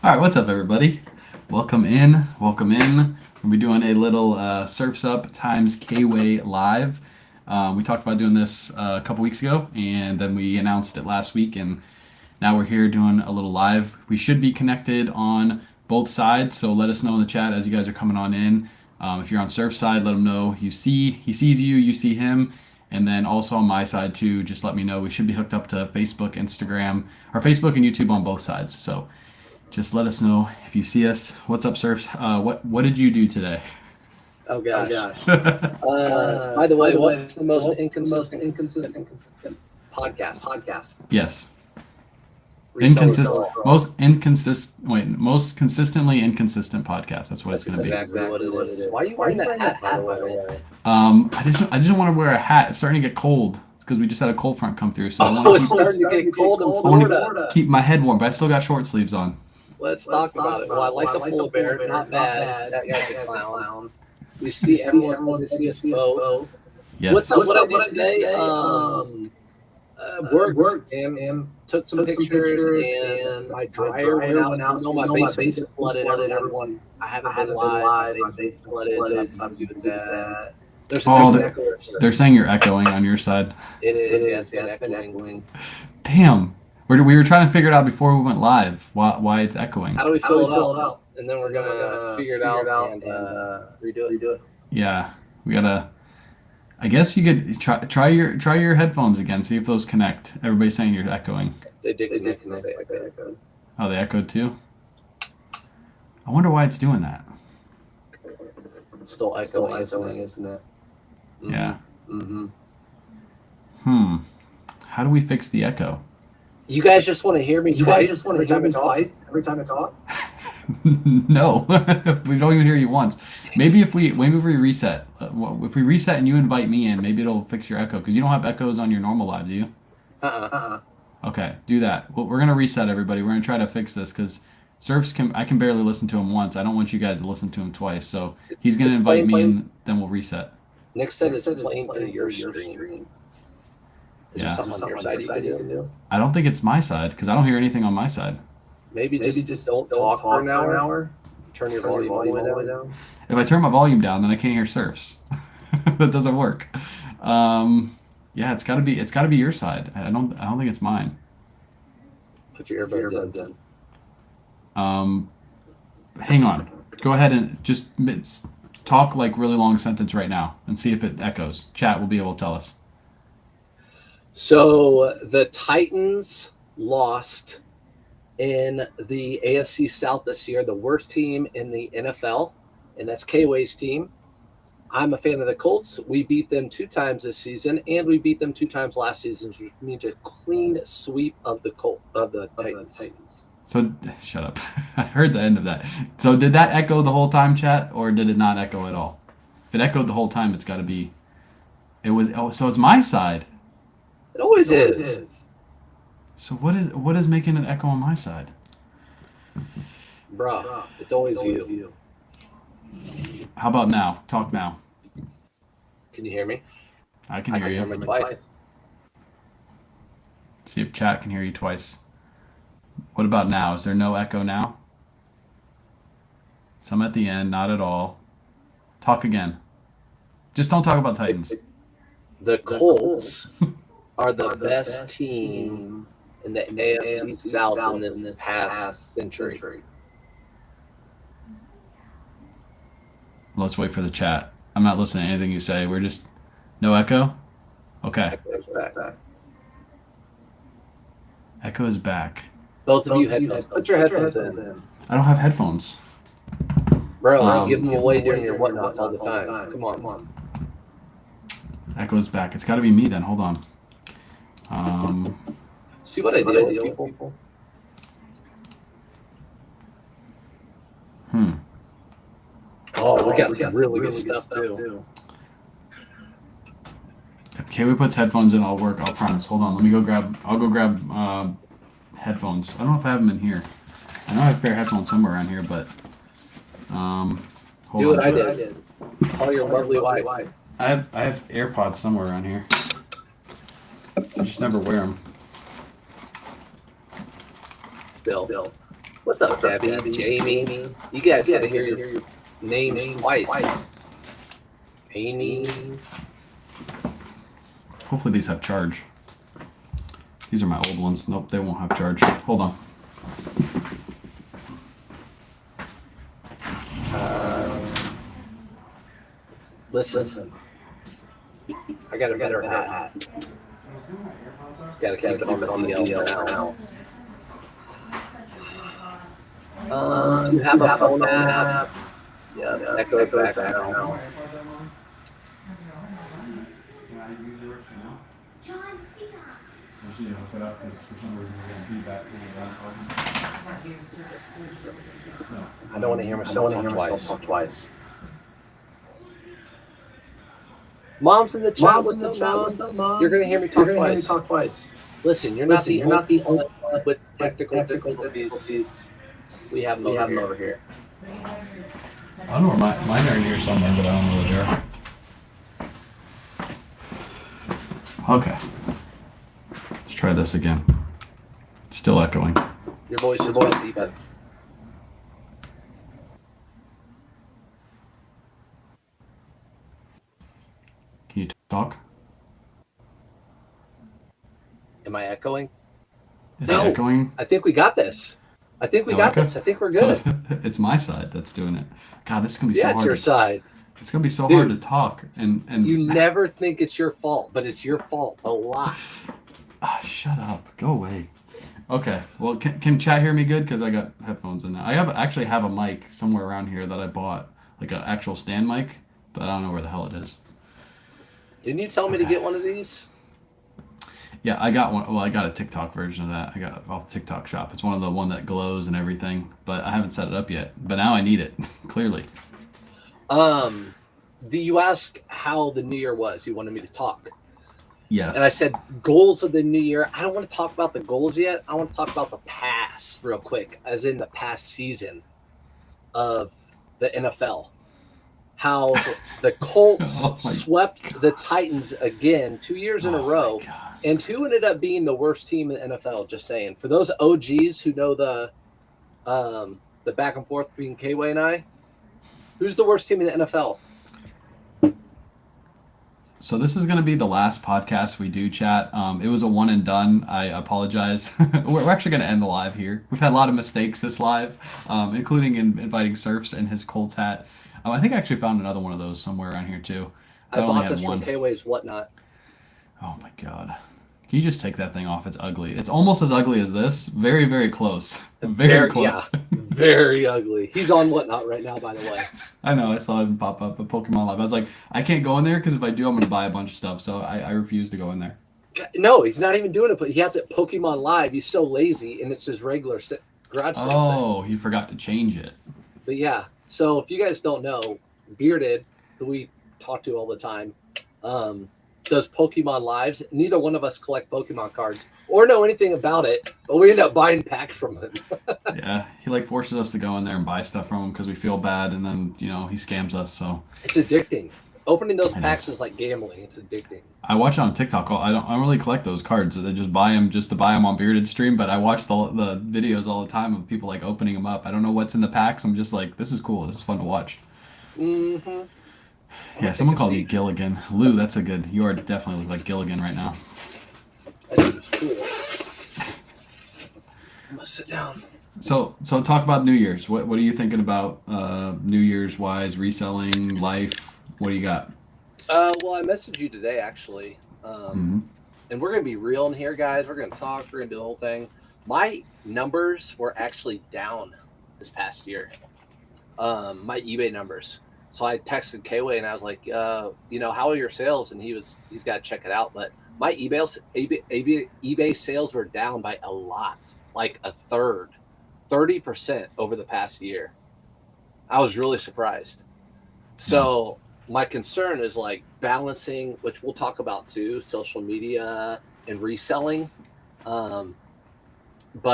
All right, what's up, everybody? Welcome in. Welcome in. We'll be doing a little Surfsup times KayWay live. We talked about doing this a couple weeks ago, and then we announced it last week, and now we're here doing a little live. We should be connected on both sides, so let us know in the chat as you guys are coming on in. If you're on Surf side, let him know he sees you, you see him, and then also on my side too. Just let me know. We should be hooked up to Facebook, Instagram, or Facebook and YouTube on both sides. So just let us know if you see us. What's up, Surfs? What did you do today? Oh gosh. By the way, what's the most inconsistent podcast? Yes. Reselling. Most consistently inconsistent podcast. That's what it's going to be. Exactly what it is. Why are you wearing that hat, by the way? I didn't want to wear a hat. It's starting to get cold. It's because we just had a cold front come through. So It's starting to get cold in Florida. Keep my head warm, but I still got short sleeves on. Let's talk about it. Well, I like the polar bear. Not bad. That guy's a clown. We see everyone to see us both. Yes. What I did today? Worked and took some pictures, and my dryer went out. No, my basement is flooded. Everyone, I haven't been live. My basement flooded, so I'm not doing that. They're saying you're echoing on your side. It is. Yes, it's been echoing. Damn. We were trying to figure it out before we went live. Why it's echoing? How do we fill it out? And then we're gonna figure it out and redo it. Yeah, we gotta. I guess you could try your headphones again. See if those connect. Everybody's saying you're echoing. They did connect. They echoed. Oh, they echoed too. I wonder why it's doing that. Still echoing, isn't it? Mm-hmm. Yeah. Mm-hmm. How do we fix the echo? You guys just want to hear me twice every time I talk? No, we don't even hear you once. Maybe if we reset, if we reset and you invite me in, maybe it'll fix your echo because you don't have echoes on your normal live, do you? Okay, do that. Well, we're gonna reset everybody. We're gonna try to fix this because I can barely listen to him once. I don't want you guys to listen to him twice. So he's gonna invite me in, then we'll reset. Nick said it's playing through your stream. Is there something on your side you can do? I don't think it's my side because I don't hear anything on my side. Maybe just don't talk for an hour. Turn your volume all the way down. If I turn my volume down, then I can't hear Surfs. That doesn't work. Yeah, it's gotta be your side. I don't think it's mine. Put your earbuds in. Hang on. Go ahead and just talk like really long sentence right now and see if it echoes. Chat will be able to tell us. So the Titans lost in the AFC South this year, the worst team in the NFL, and that's KayWay's team. I'm a fan of the Colts. We beat them 2 times this season, and we beat them 2 times last season, which means a clean sweep of the Titans. So shut up. I heard the end of that. So did that echo the whole time, chat, or did it not echo at all? If it echoed the whole time, it's got to be. It was. Oh, so it's my side. It always is. So what is making it echo on my side? Bruh, it's always you. How about now? Talk now. Can you hear me? I can hear you. Hear me twice. See if chat can hear you twice. What about now? Is there no echo now? Some at the end, not at all. Talk again. Just don't talk about Titans. The Colts are the best team in the AFC South in this past century. Let's wait for the chat. I'm not listening to anything you say. We're just no echo? Okay. Echo is back. Both of you headphones. Put your headphones in. I don't have headphones. Bro, you give them away during your whatnots all the time. Come on. Echo's back. It's got to be me then. Hold on. See what I did, people? Oh, we got some really good stuff too. If KayWay puts headphones in, I'll work. I'll promise. Hold on. I'll go grab headphones. I don't know if I have them in here. I know I have a pair of headphones somewhere around here, but hold do what on. I did. Call your lovely wife. I have AirPods somewhere around here. I just never wear them. Still. What's up, Debbie? Jamie? You guys got to hear your names twice. Amy. Hopefully these have charge. These are my old ones. Nope, they won't have charge. Hold on. Listen. I got a better hat. Got to keep it on the DL for now. Do you have a phone app? Yeah, echo it back now. I don't want to hear myself talk twice. Mom's in the chat. What's up, Mom? You're going to hear me talk twice. Listen, you're not the only one with technical difficulties. We have them over here. I don't know where mine are in here somewhere, but I don't know where they are. Okay. Let's try this again. Still echoing. Your voice deep. Can you talk? Am I echoing? Is it echoing? I think we got this. I think we're good. So it's my side that's doing it. God, this is gonna be so hard. Yeah, it's your side. It's gonna be so hard to talk, and you never think it's your fault, but it's your fault a lot. Shut up. Go away. Okay. Well, can chat hear me good? Because I got headphones in now. I actually have a mic somewhere around here that I bought, like an actual stand mic, but I don't know where the hell it is. Didn't you tell me to get one of these? Yeah, I got one. Well, I got a TikTok version of that. I got it off the TikTok shop. It's one of the one that glows and everything, but I haven't set it up yet. But now I need it, clearly. You asked how the new year was. You wanted me to talk. Yes. And I said goals of the new year. I don't want to talk about the goals yet. I want to talk about the past real quick, as in the past season of the NFL. How the Colts swept the Titans again 2 years in a row. And who ended up being the worst team in the NFL? Just saying. For those OGs who know the back and forth between KayWay and I, who's the worst team in the NFL? So this is going to be the last podcast we do, chat. It was a one and done. I apologize. We're actually going to end the live here. We've had a lot of mistakes this live, including inviting Surfs and his Colts hat. I think I actually found another one of those somewhere around here too. I bought this from KayWay's Whatnot. Oh my God. Can you just take that thing off? It's ugly. It's almost as ugly as this. Very, very close. Very close. Yeah, very ugly. He's on Whatnot right now, by the way. I know. I saw him pop up at Pokemon Live. I was like, I can't go in there because if I do, I'm going to buy a bunch of stuff. So I refuse to go in there. No, he's not even doing it, but he has it Pokemon Live. He's so lazy, and it's his regular garage sale. Oh, he forgot to change it. But yeah. So if you guys don't know, Bearded, who we talk to all the time, does Pokemon Lives. Neither one of us collect Pokemon cards or know anything about it, but we end up buying packs from him. Yeah, he forces us to go in there and buy stuff from him because we feel bad, and then he scams us. So it's addicting. Opening those packs is like gambling. It's addicting. I watch it on TikTok. I don't really collect those cards. I just buy them just to buy them on Bearded stream. But I watch the videos all the time of people opening them up. I don't know what's in the packs. I'm just like, this is cool. This is fun to watch. Mm-hmm. Yeah, someone called me Gilligan. Lou, that's a good. You are definitely look like Gilligan right now. That is cool. I'm gonna sit down. So talk about New Year's. What are you thinking about New Year's wise, reselling, life? What do you got? Well, I messaged you today actually, and we're gonna be real in here, guys. We're gonna talk. We're gonna do the whole thing. My numbers were actually down this past year. My eBay numbers. So I texted KayWay and I was like, how are your sales? And he's got to check it out. But my eBay sales were down by a lot, like a third, 30% over the past year. I was really surprised. So my concern is balancing, which we'll talk about too, social media and reselling. You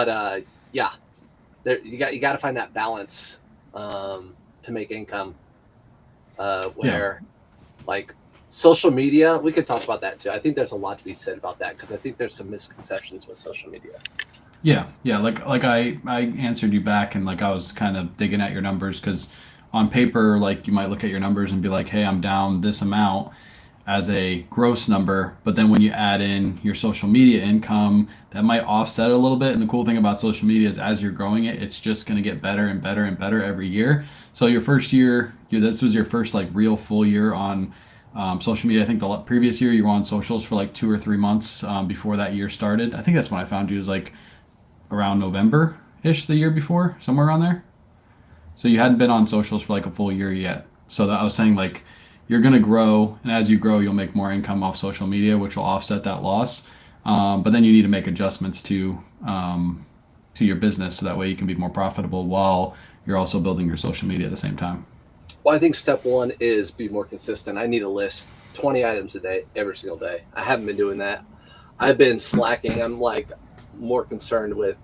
got to find that balance to make income. Social media, we could talk about that too. I think there's a lot to be said about that because I think there's some misconceptions with social media. Yeah. Like I answered you back, and like I was kind of digging at your numbers because on paper, like you might look at your numbers and be like, hey, I'm down this amount as a gross number, but then when you add in your social media income, that might offset it a little bit. And the cool thing about social media is as you're growing it, it's just going to get better and better and better every year. So your first year, this was your first like real full year on social media. I think the previous year you were on socials for like 2 or 3 months before that year started. I think that's when I found you, was like around November ish the year before, somewhere around there. So you hadn't been on socials for like a full year yet. So that I was saying like you're gonna grow, and as you grow, you'll make more income off social media, which will offset that loss. But then you need to make adjustments to your business so that way you can be more profitable while you're also building your social media at the same time. Well, I think step one is be more consistent. I need a list 20 items a day, every single day. I haven't been doing that. I've been slacking. I'm like more concerned with,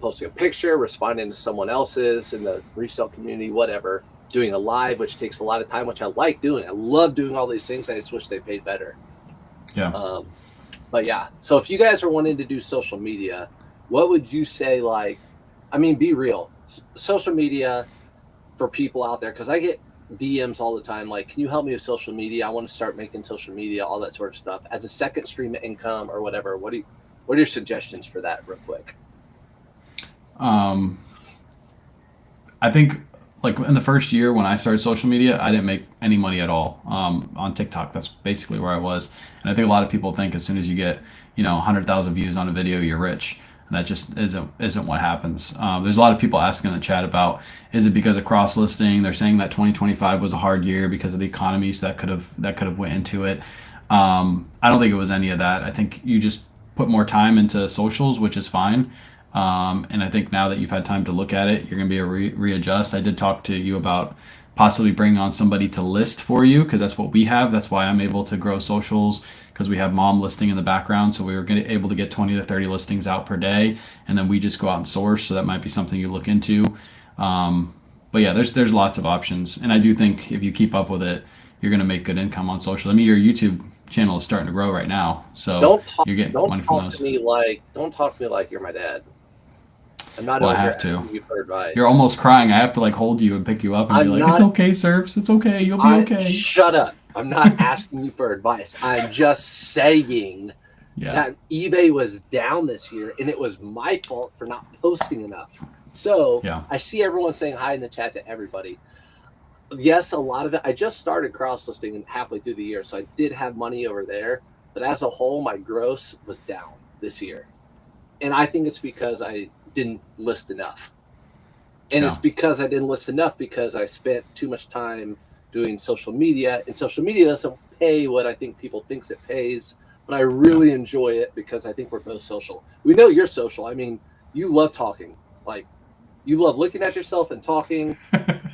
posting a picture, responding to someone else's in the resale community, whatever, doing a live, which takes a lot of time, which I like doing. I love doing all these things. I just wish they paid better. Yeah. But yeah, so if you guys are wanting to do social media, what would you say? Like, I mean, be real. Social media for people out there, because I get DMs all the time. Like, can you help me with social media? I want to start making social media, all that sort of stuff as a second stream of income or whatever. What are your suggestions for that, real quick? Um, I think like in the first year when I started social media, I didn't make any money at all on TikTok. That's basically where I was, and I think a lot of people think as soon as you get 100,000 views on a video, you're rich. And that just isn't what happens. There's a lot of people asking in the chat about, is it because of cross listing? They're saying that 2025 was a hard year because of the economy, so that could have went into it. I don't think it was any of that. I think you just put more time into socials, which is fine. And I think now that you've had time to look at it, you're going to be able to readjust. I did talk to you about possibly bringing on somebody to list for you because that's what we have. That's why I'm able to grow socials because we have mom listing in the background. So we were able to get 20 to 30 listings out per day, and then we just go out and source. So that might be something you look into. But yeah, there's lots of options, and I do think if you keep up with it, you're going to make good income on social. I mean, your YouTube channel is starting to grow right now, so you're getting money from those. Don't talk to me like you're my dad. I'm not Well, I over here have to. asking you for advice. You're almost crying. I have to like hold you and pick you up and be I'm like, "It's not. okay, Surfs. It's okay. You'll be okay." Shut up. I'm not asking you for advice. I'm just saying Yeah. that eBay was down this year, and it was my fault for not posting enough. So Yeah. I see everyone saying hi in the chat to everybody. Yes, a lot of it. I just started cross listing halfway through the year, so I did have money over there. But as a whole, my gross was down this year. And I think it's because I didn't list enough. And it's Yeah. because I didn't list enough because I spent too much time doing social media. And social media doesn't pay what I think people thinks it pays. But I really enjoy it because I think we're both social. We know you're social. I mean, you love talking. Like, you love looking at yourself and talking.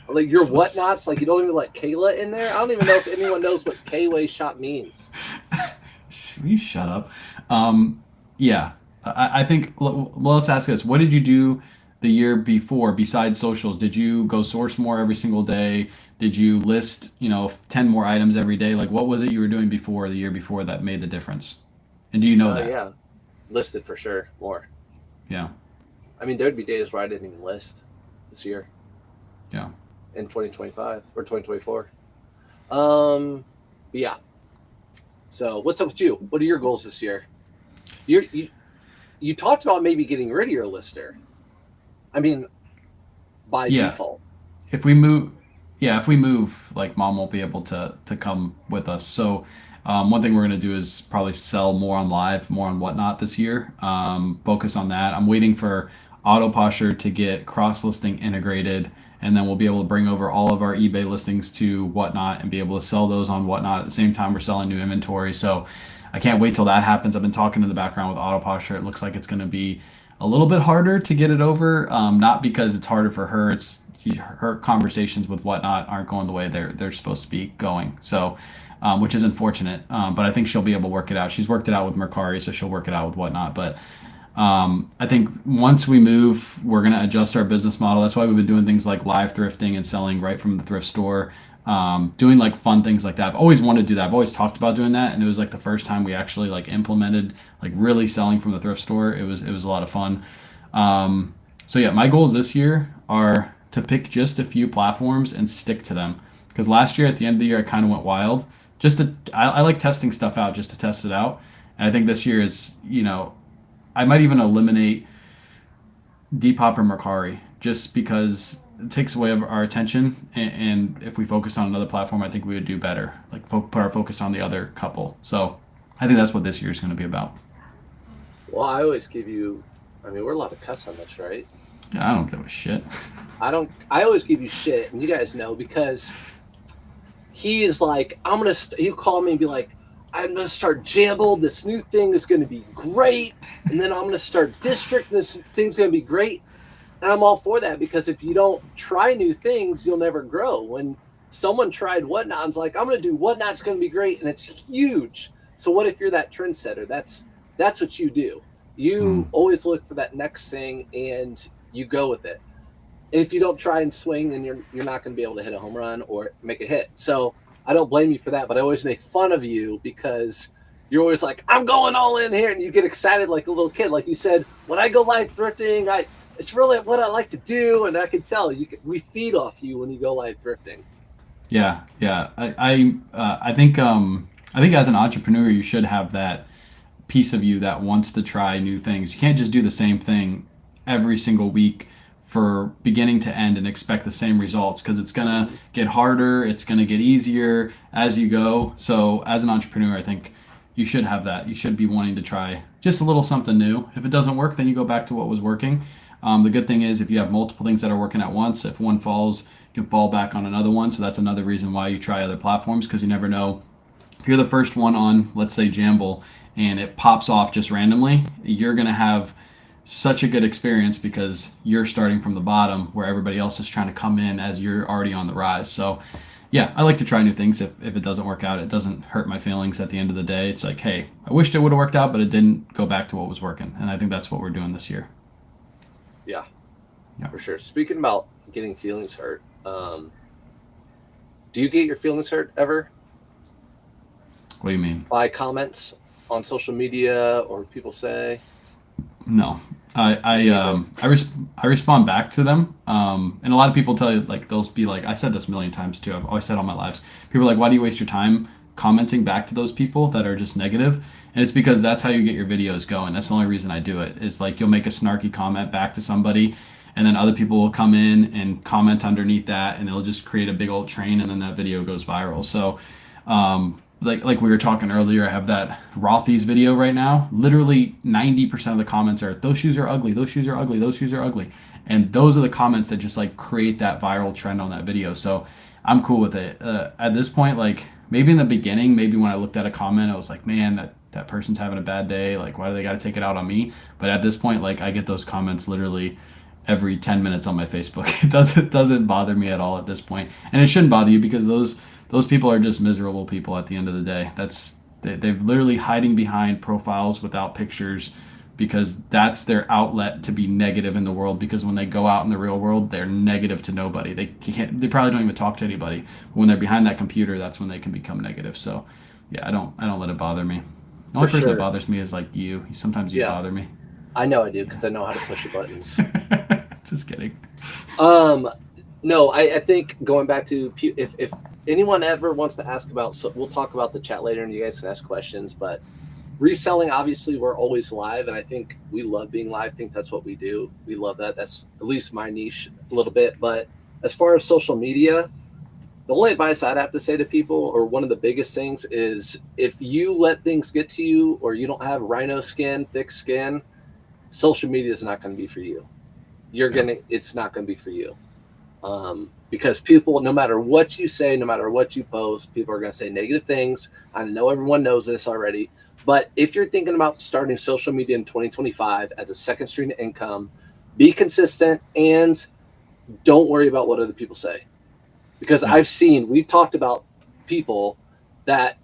Like your So- whatnots, like you don't even let Kayla in there. I don't even know if anyone knows what KayWay shop means. You shut up. Yeah. I think. Well, let's ask this. What did you do the year before besides socials? Did you go source more every single day? Did you list 10 more items every day? Like what was it you were doing before the year before that made the difference? And do you know that? Yeah, listed for sure more. Yeah. I mean, there'd be days where I didn't even list this year. Yeah. In 2025 or 2024. Yeah. So what's up with you? What are your goals this year? You talked about maybe getting rid of your lister. I mean, by default. If we move, like mom won't be able to come with us. So one thing we're gonna do is probably sell more on live, more on whatnot this year. Focus on that. I'm waiting for Auto Posture to get cross listing integrated, and then we'll be able to bring over all of our eBay listings to whatnot and be able to sell those on whatnot at the same time we're selling new inventory. So I can't wait till that happens. I've been talking in the background with Auto Posture. It looks like it's going to be a little bit harder to get it over, not because it's harder for her. It's her conversations with whatnot aren't going the way they're supposed to be going. So, which is unfortunate. But I think she'll be able to work it out. She's worked it out with Mercari, so she'll work it out with whatnot. But I think once we move, we're going to adjust our business model. That's why we've been doing things like live thrifting and selling right from the thrift store. doing like fun things like that. I've always wanted to do that. I've always talked about doing that, and it was like the first time we actually like implemented like really selling from the thrift store. It was a lot of fun. So yeah, my goals this year are to pick just a few platforms and stick to them. Because last year at the end of the year I kind of went wild. I like testing stuff out just to test it out. And I think this year is, I might even eliminate Depop or Mercari just because it takes away our attention. And if we focused on another platform, I think we would do better. Like put our focus on the other couple. So I think that's what this year is going to be about. Well, I always give you. I mean, we're allowed to cuss on this, right? Yeah, I don't give a shit. I don't. I always give you shit, and you guys know because he is like, I'm gonna. He'll call me and be like, I'm gonna start Jamble. This new thing is gonna be great, and then I'm gonna start District. This thing's gonna be great, and I'm all for that because if you don't try new things, you'll never grow. When someone tried Whatnot, I was like, I'm gonna do Whatnot's gonna be great, and it's huge. So what if you're that trendsetter? That's what you do. You always look for that next thing, and you go with it. And if you don't try and swing, then you're not going to be able to hit a home run or make a hit. So I don't blame you for that, but I always make fun of you because you're always like, I'm going all in here, and you get excited like a little kid. Like you said, when I go live thrifting, it's really what I like to do, and I can tell we feed off you when you go live thrifting. Yeah, yeah. I think as an entrepreneur, you should have that piece of you that wants to try new things. You can't just do the same thing every single week for beginning to end and expect the same results because it's gonna get harder, it's gonna get easier as you go. So as an entrepreneur, I think you should have that. You should be wanting to try just a little something new. If it doesn't work, then you go back to what was working. The good thing is if you have multiple things that are working at once, if one falls, you can fall back on another one. So that's another reason why you try other platforms because you never know if you're the first one on, let's say Jamble, and it pops off just randomly, you're going to have such a good experience because you're starting from the bottom where everybody else is trying to come in as you're already on the rise. So, yeah, I like to try new things. If it doesn't work out, it doesn't hurt my feelings at the end of the day. It's like, hey, I wished it would have worked out, but it didn't. Go back to what was working. And I think that's what we're doing this year. Yeah, Yeah. for sure. Speaking about getting feelings hurt, do you get your feelings hurt ever? What do you mean? By comments on social media or people say? No, I respond back to them, and a lot of people tell you like they'll be like I said this a million times too. I've always said all my lives. People are like, why do you waste your time commenting back to those people that are just negative? And it's because that's how you get your videos going. That's the only reason I do it. Is like you'll make a snarky comment back to somebody, and then other people will come in and comment underneath that, and it'll just create a big old train, and then that video goes viral. So. Like we were talking earlier, I have that Rothy's video right now. Literally 90% of the comments are, those shoes are ugly, those shoes are ugly, those shoes are ugly. And those are the comments that just like create that viral trend on that video. So I'm cool with it. At this point, like maybe in the beginning, maybe when I looked at a comment, I was like, man, that person's having a bad day. Like, why do they got to take it out on me? But at this point, like I get those comments literally every 10 minutes on my Facebook. It doesn't bother me at all at this point. And it shouldn't bother you because those people are just miserable people at the end of the day. They're literally hiding behind profiles without pictures because that's their outlet to be negative in the world. Because when they go out in the real world, they're negative to nobody. They probably don't even talk to anybody. But when they're behind that computer, that's when they can become negative. So yeah, I don't let it bother me. The only person that bothers me is like you. Sometimes you bother me. I know I do because I know how to push the buttons. Just kidding. No, I think going back to if anyone ever wants to ask about, so we'll talk about the chat later and you guys can ask questions, but reselling, obviously we're always live and I think we love being live. I think that's what we do. We love that. That's at least my niche a little bit. But as far as social media, the only advice I'd have to say to people, or one of the biggest things is if you let things get to you or you don't have rhino skin, thick skin, social media is not going to be for you. It's not going to be for you. Because people, no matter what you say, no matter what you post, people are going to say negative things. I know everyone knows this already, but if you're thinking about starting social media in 2025 as a second stream of income, be consistent and don't worry about what other people say. Because we've talked about people that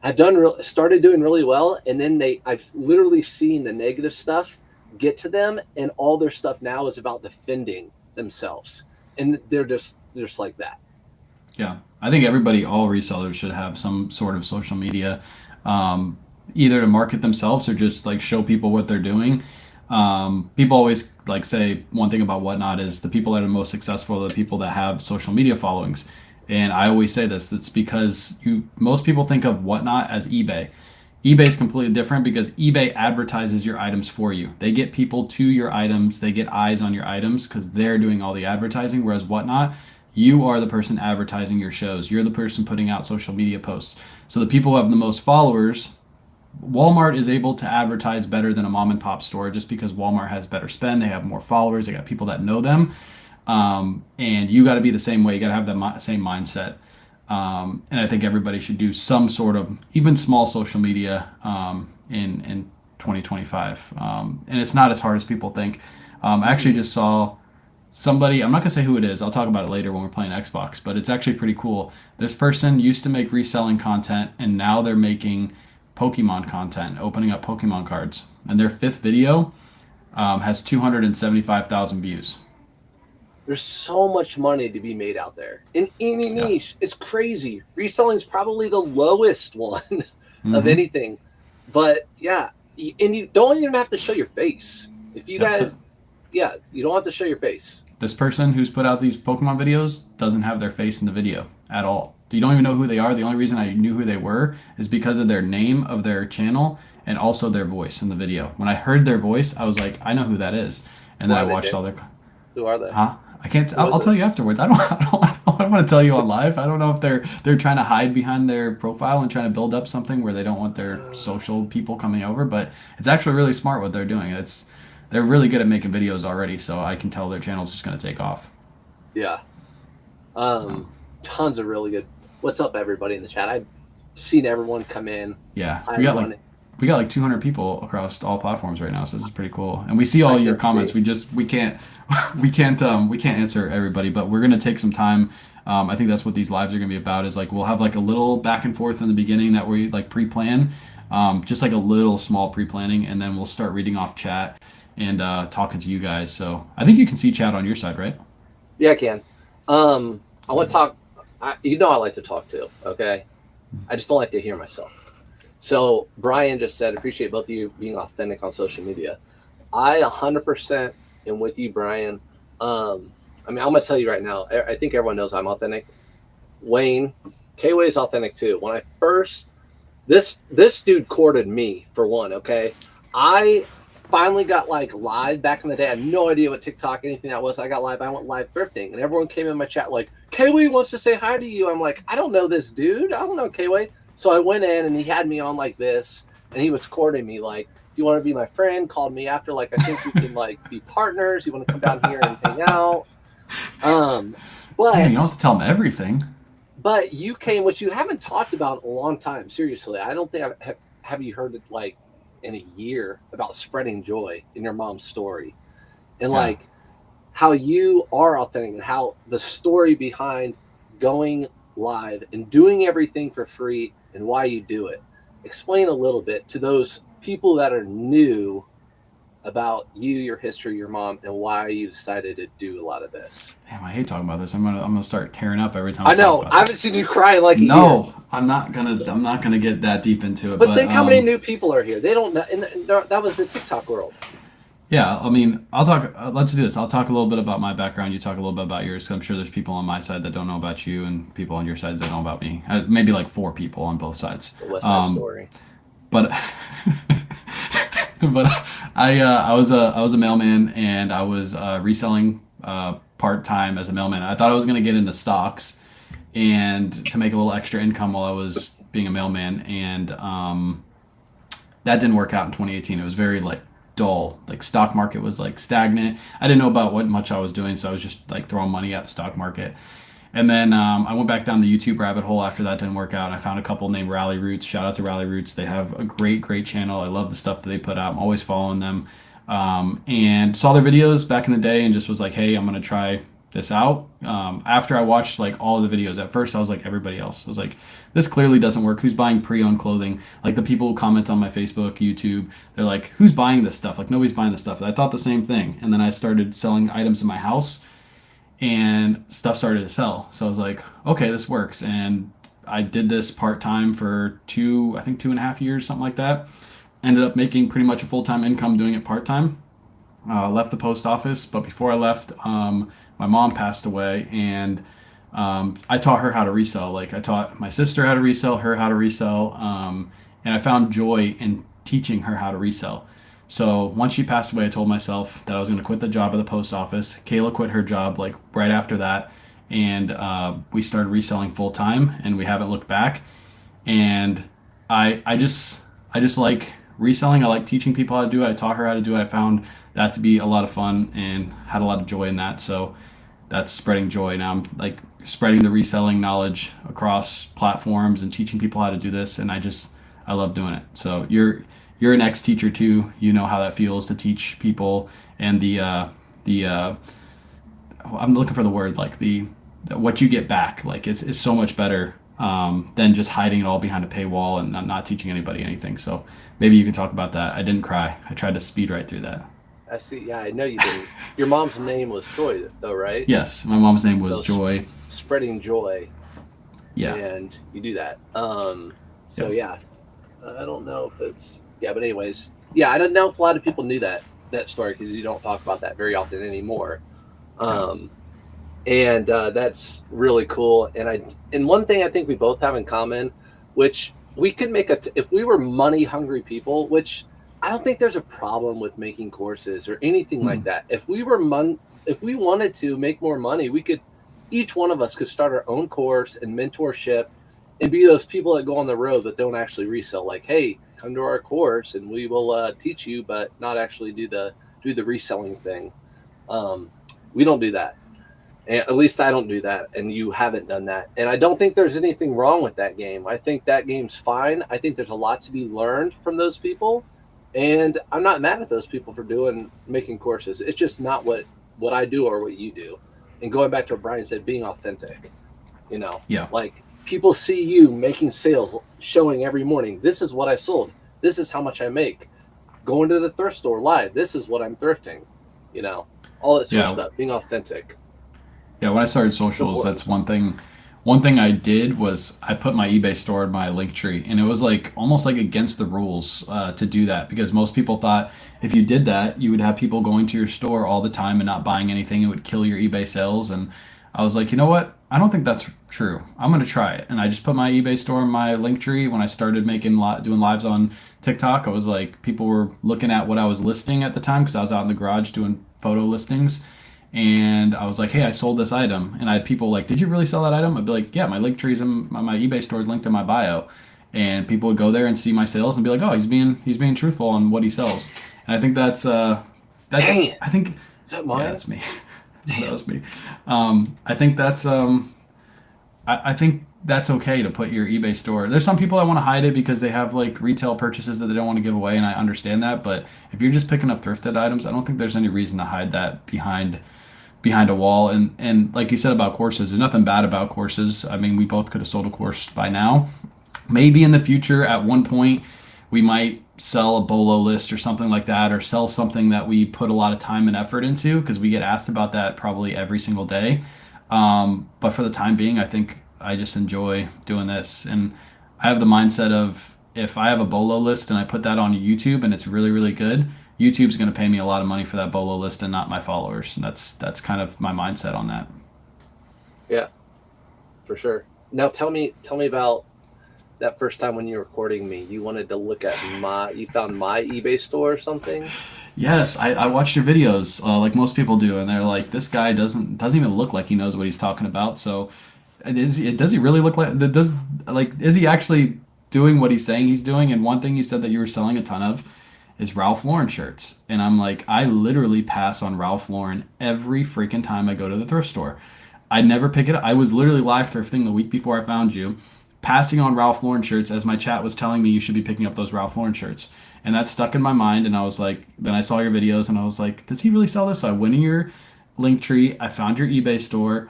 have started doing really well, and then I've literally seen the negative stuff get to them, and all their stuff now is about defending themselves. And they're just like that. Yeah, I think everybody, all resellers should have some sort of social media, um, either to market themselves or just like show people what they're doing. People always like say one thing about Whatnot is the people that are most successful are the people that have social media followings. And I always say this, it's because most people think of Whatnot as eBay. eBay is completely different because eBay advertises your items for you. They get people to your items, they get eyes on your items because they're doing all the advertising. Whereas Whatnot, you are the person advertising your shows. You're the person putting out social media posts. So the people who have the most followers, Walmart is able to advertise better than a mom and pop store just because Walmart has better spend. They have more followers. They got people that know them. And you got to be the same way. You got to have the same mindset. And I think everybody should do some sort of even small social media in 2025. And it's not as hard as people think. I actually just saw somebody, I'm not going to say who it is. I'll talk about it later when we're playing Xbox, but it's actually pretty cool. This person used to make reselling content and now they're making Pokemon content, opening up Pokemon cards. And their fifth video has 275,000 views. There's so much money to be made out there in any Yeah. niche. It's crazy. Reselling is probably the lowest one of Mm-hmm. anything. But yeah, and you don't even have to show your face. If you Yep. guys, yeah, you don't have to show your face. This person who's put out these Pokemon videos doesn't have their face in the video at all. You don't even know who they are. The only reason I knew who they were is because of their name of their channel and also their voice in the video. When I heard their voice, I was like, I know who that is. And Who then I are they, watched Dave? all their. Who are they? Huh? I can't. Who I'll is tell it? you afterwards. I don't. I don't want to tell you on live. I don't know if they're trying to hide behind their profile and trying to build up something where they don't want their social people coming over. But it's actually really smart what they're doing. They're really good at making videos already. So I can tell their channel's just going to take off. Yeah. Um, Tons of really good. What's up, everybody in the chat? I've seen everyone come in. yeah, Hi, we got everyone. like we got like 200 people across all platforms right now, so this is pretty cool. And we see I all your can comments. see. We can't we can't answer everybody, but we're gonna take some time. I think that's what these lives are gonna be about. Is like we'll have like a little back and forth in the beginning that we like pre-plan, just like a little small pre-planning, and then we'll start reading off chat and talking to you guys. So I think you can see chat on your side, right? Yeah, I can. I want to talk. I like to talk too. Okay. I just don't like to hear myself. So Brian just said, appreciate both of you being authentic on social media. I 100% am with you, Brian. I'm going to tell you right now, I think everyone knows I'm authentic. Wayne, KayWay is authentic too. When I first, this dude courted me for one. Okay. I finally got like live back in the day. I had no idea what TikTok, anything that was. I got live. I went live thrifting and everyone came in my chat like, KayWay wants to say hi to you. I'm like, I don't know this dude. I don't know KayWay. So I went in and he had me on like this and he was courting me like, do you want to be my friend? Called me after like, I think we can like be partners. You want to come down here and hang out? Um, Damn, you don't have but to tell them everything. but you came, which you haven't talked about in a long time. Seriously, I don't think have you heard it like in a year about spreading joy in your mom's story and Yeah. like how you are authentic and how the story behind going live and doing everything for free and why you do it. Explain a little bit to those people that are new about you, your history, your mom, and why you decided to do a lot of this. Damn, I hate talking about this. I'm gonna start tearing up every time I I talk know about I it. haven't seen you cry in like a year. No, I'm not gonna get that deep into it. But think how many new people are here. They don't know. And that was the TikTok world. Yeah, I mean, I'll talk. Let's do this. I'll talk a little bit about my background. You talk a little bit about yours. 'Cause I'm sure there's people on my side that don't know about you, and people on your side that don't know about me. Maybe like four people on both sides. The West Side Story. But but I was a mailman and I was reselling part time as a mailman. I thought I was gonna get into stocks and to make a little extra income while I was being a mailman, and that didn't work out in 2018. It was very like dull. Like stock market was like stagnant. I didn't know about what much I was doing, so I was just like throwing money at the stock market. And then I went back down the YouTube rabbit hole after that didn't work out. And I found a couple named Rally Roots. Shout out to Rally Roots. They have a great channel. I love the stuff that they put out. I'm always following them. And saw their videos back in the day and just was like, hey, I'm going to try this out. After I watched like all of the videos, at first I was like everybody else. I was like, this clearly doesn't work. Who's buying pre-owned clothing? Like the people who comment on my Facebook, YouTube, they're like, who's buying this stuff? Like nobody's buying this stuff. And I thought the same thing. And then I started selling items in my house and stuff started to sell. So I was like, okay, this works. And I did this part time for I think 2.5 years, something like that. Ended up making pretty much a full time income doing it part time. Left the post office, but before I left, my mom passed away, and I taught her how to resell. Like I taught my sister how to resell, her how to resell, and I found joy in teaching her how to resell. So once she passed away, I told myself that I was going to quit the job at the post office. Kayla quit her job like right after that, and we started reselling full time, and we haven't looked back. And I just like reselling. I like teaching people how to do it. I taught her how to do it. I found that to be a lot of fun and had a lot of joy in that. So that's spreading joy. Now I'm like spreading the reselling knowledge across platforms and teaching people how to do this. And I love doing it. So you're an ex teacher too. You know how that feels to teach people and the I'm looking for the word like the what you get back. Like it's so much better than just hiding it all behind a paywall and not teaching anybody anything. So maybe you can talk about that. I didn't cry. I tried to speed right through that. I see. Yeah, I know you didn't. Your mom's name was Joy, though, right? Yes, my mom's name was So Joy. spreading joy, Yeah. and you do that. So Yep. yeah, I don't know if it's yeah, but anyways, yeah, I don't know if a lot of people knew that story because you don't talk about that very often anymore. Yeah. Um, and that's really cool. And one thing I think we both have in common, which we could make if we were money hungry people, which I don't think there's a problem with making courses or anything like Mm. that. If we wanted to make more money, we could each one of us could start our own course and mentorship and be those people that go on the road but don't actually resell. Like, hey, come to our course and we will teach you, but not actually do the reselling thing. Um, we don't do that. And at least I don't do that, and you haven't done that. And I don't think there's anything wrong with that game. I think that game's fine. I think there's a lot to be learned from those people, and I'm not mad at those people for making courses. It's just not what I do or what you do. And going back to what Brian said, being authentic, you know, Yeah. like people see you making sales, showing every morning. This is what I sold. This is how much I make. Going to the thrift store live. This is what I'm thrifting. You know, all that sort of Yeah. stuff. Being authentic. Yeah, when I started It's socials, important. that's one thing. One thing I did was I put my eBay store in my link tree, and it was like almost like against the rules to do that because most people thought if you did that, you would have people going to your store all the time and not buying anything. It would kill your eBay sales, and I was like, you know what? I don't think that's true. I'm gonna try it, and I just put my eBay store in my link tree. When I started doing lives on TikTok, I was like, people were looking at what I was listing at the time because I was out in the garage doing photo listings and I was like, "Hey, I sold this item," and I had people like, "Did you really sell that item?" I'd be like, "Yeah, my link tree's in my eBay store is linked in my bio," and people would go there and see my sales and be like, "Oh, he's being truthful on what he sells," and I think that's Dang it. I think Is that yeah, mine? that's me. That Damn. was me. I think I think that's okay to put your eBay store. There's some people that want to hide it because they have like retail purchases that they don't want to give away, and I understand that. But if you're just picking up thrifted items, I don't think there's any reason to hide that behind a wall. And like you said about courses, there's nothing bad about courses. I mean, we both could have sold a course by now. Maybe in the future, at one point, we might sell a bolo list or something like that, or sell something that we put a lot of time and effort into because we get asked about that probably every single day. But for the time being, I think I just enjoy doing this. And I have the mindset of if I have a bolo list and I put that on YouTube and it's really, really good, YouTube's going to pay me a lot of money for that bolo list and not my followers. And that's kind of my mindset on that. Yeah, for sure. Now tell me about that first time when you were recording me. You wanted to look at you found my eBay store or something? Yes, I watched your videos like most people do, and they're like, this guy doesn't even look like he knows what he's talking about. So, does he really look like is he actually doing what he's saying he's doing? And one thing you said that you were selling a ton of is Ralph Lauren shirts, and I'm like, I literally pass on Ralph Lauren every freaking time I go to the thrift store. I never pick it up. I was literally live thrifting the week before I found you, passing on Ralph Lauren shirts as my chat was telling me you should be picking up those Ralph Lauren shirts. And that stuck in my mind. And I was like, then I saw your videos and I was like, does he really sell this? So I went in your link tree. I found your eBay store.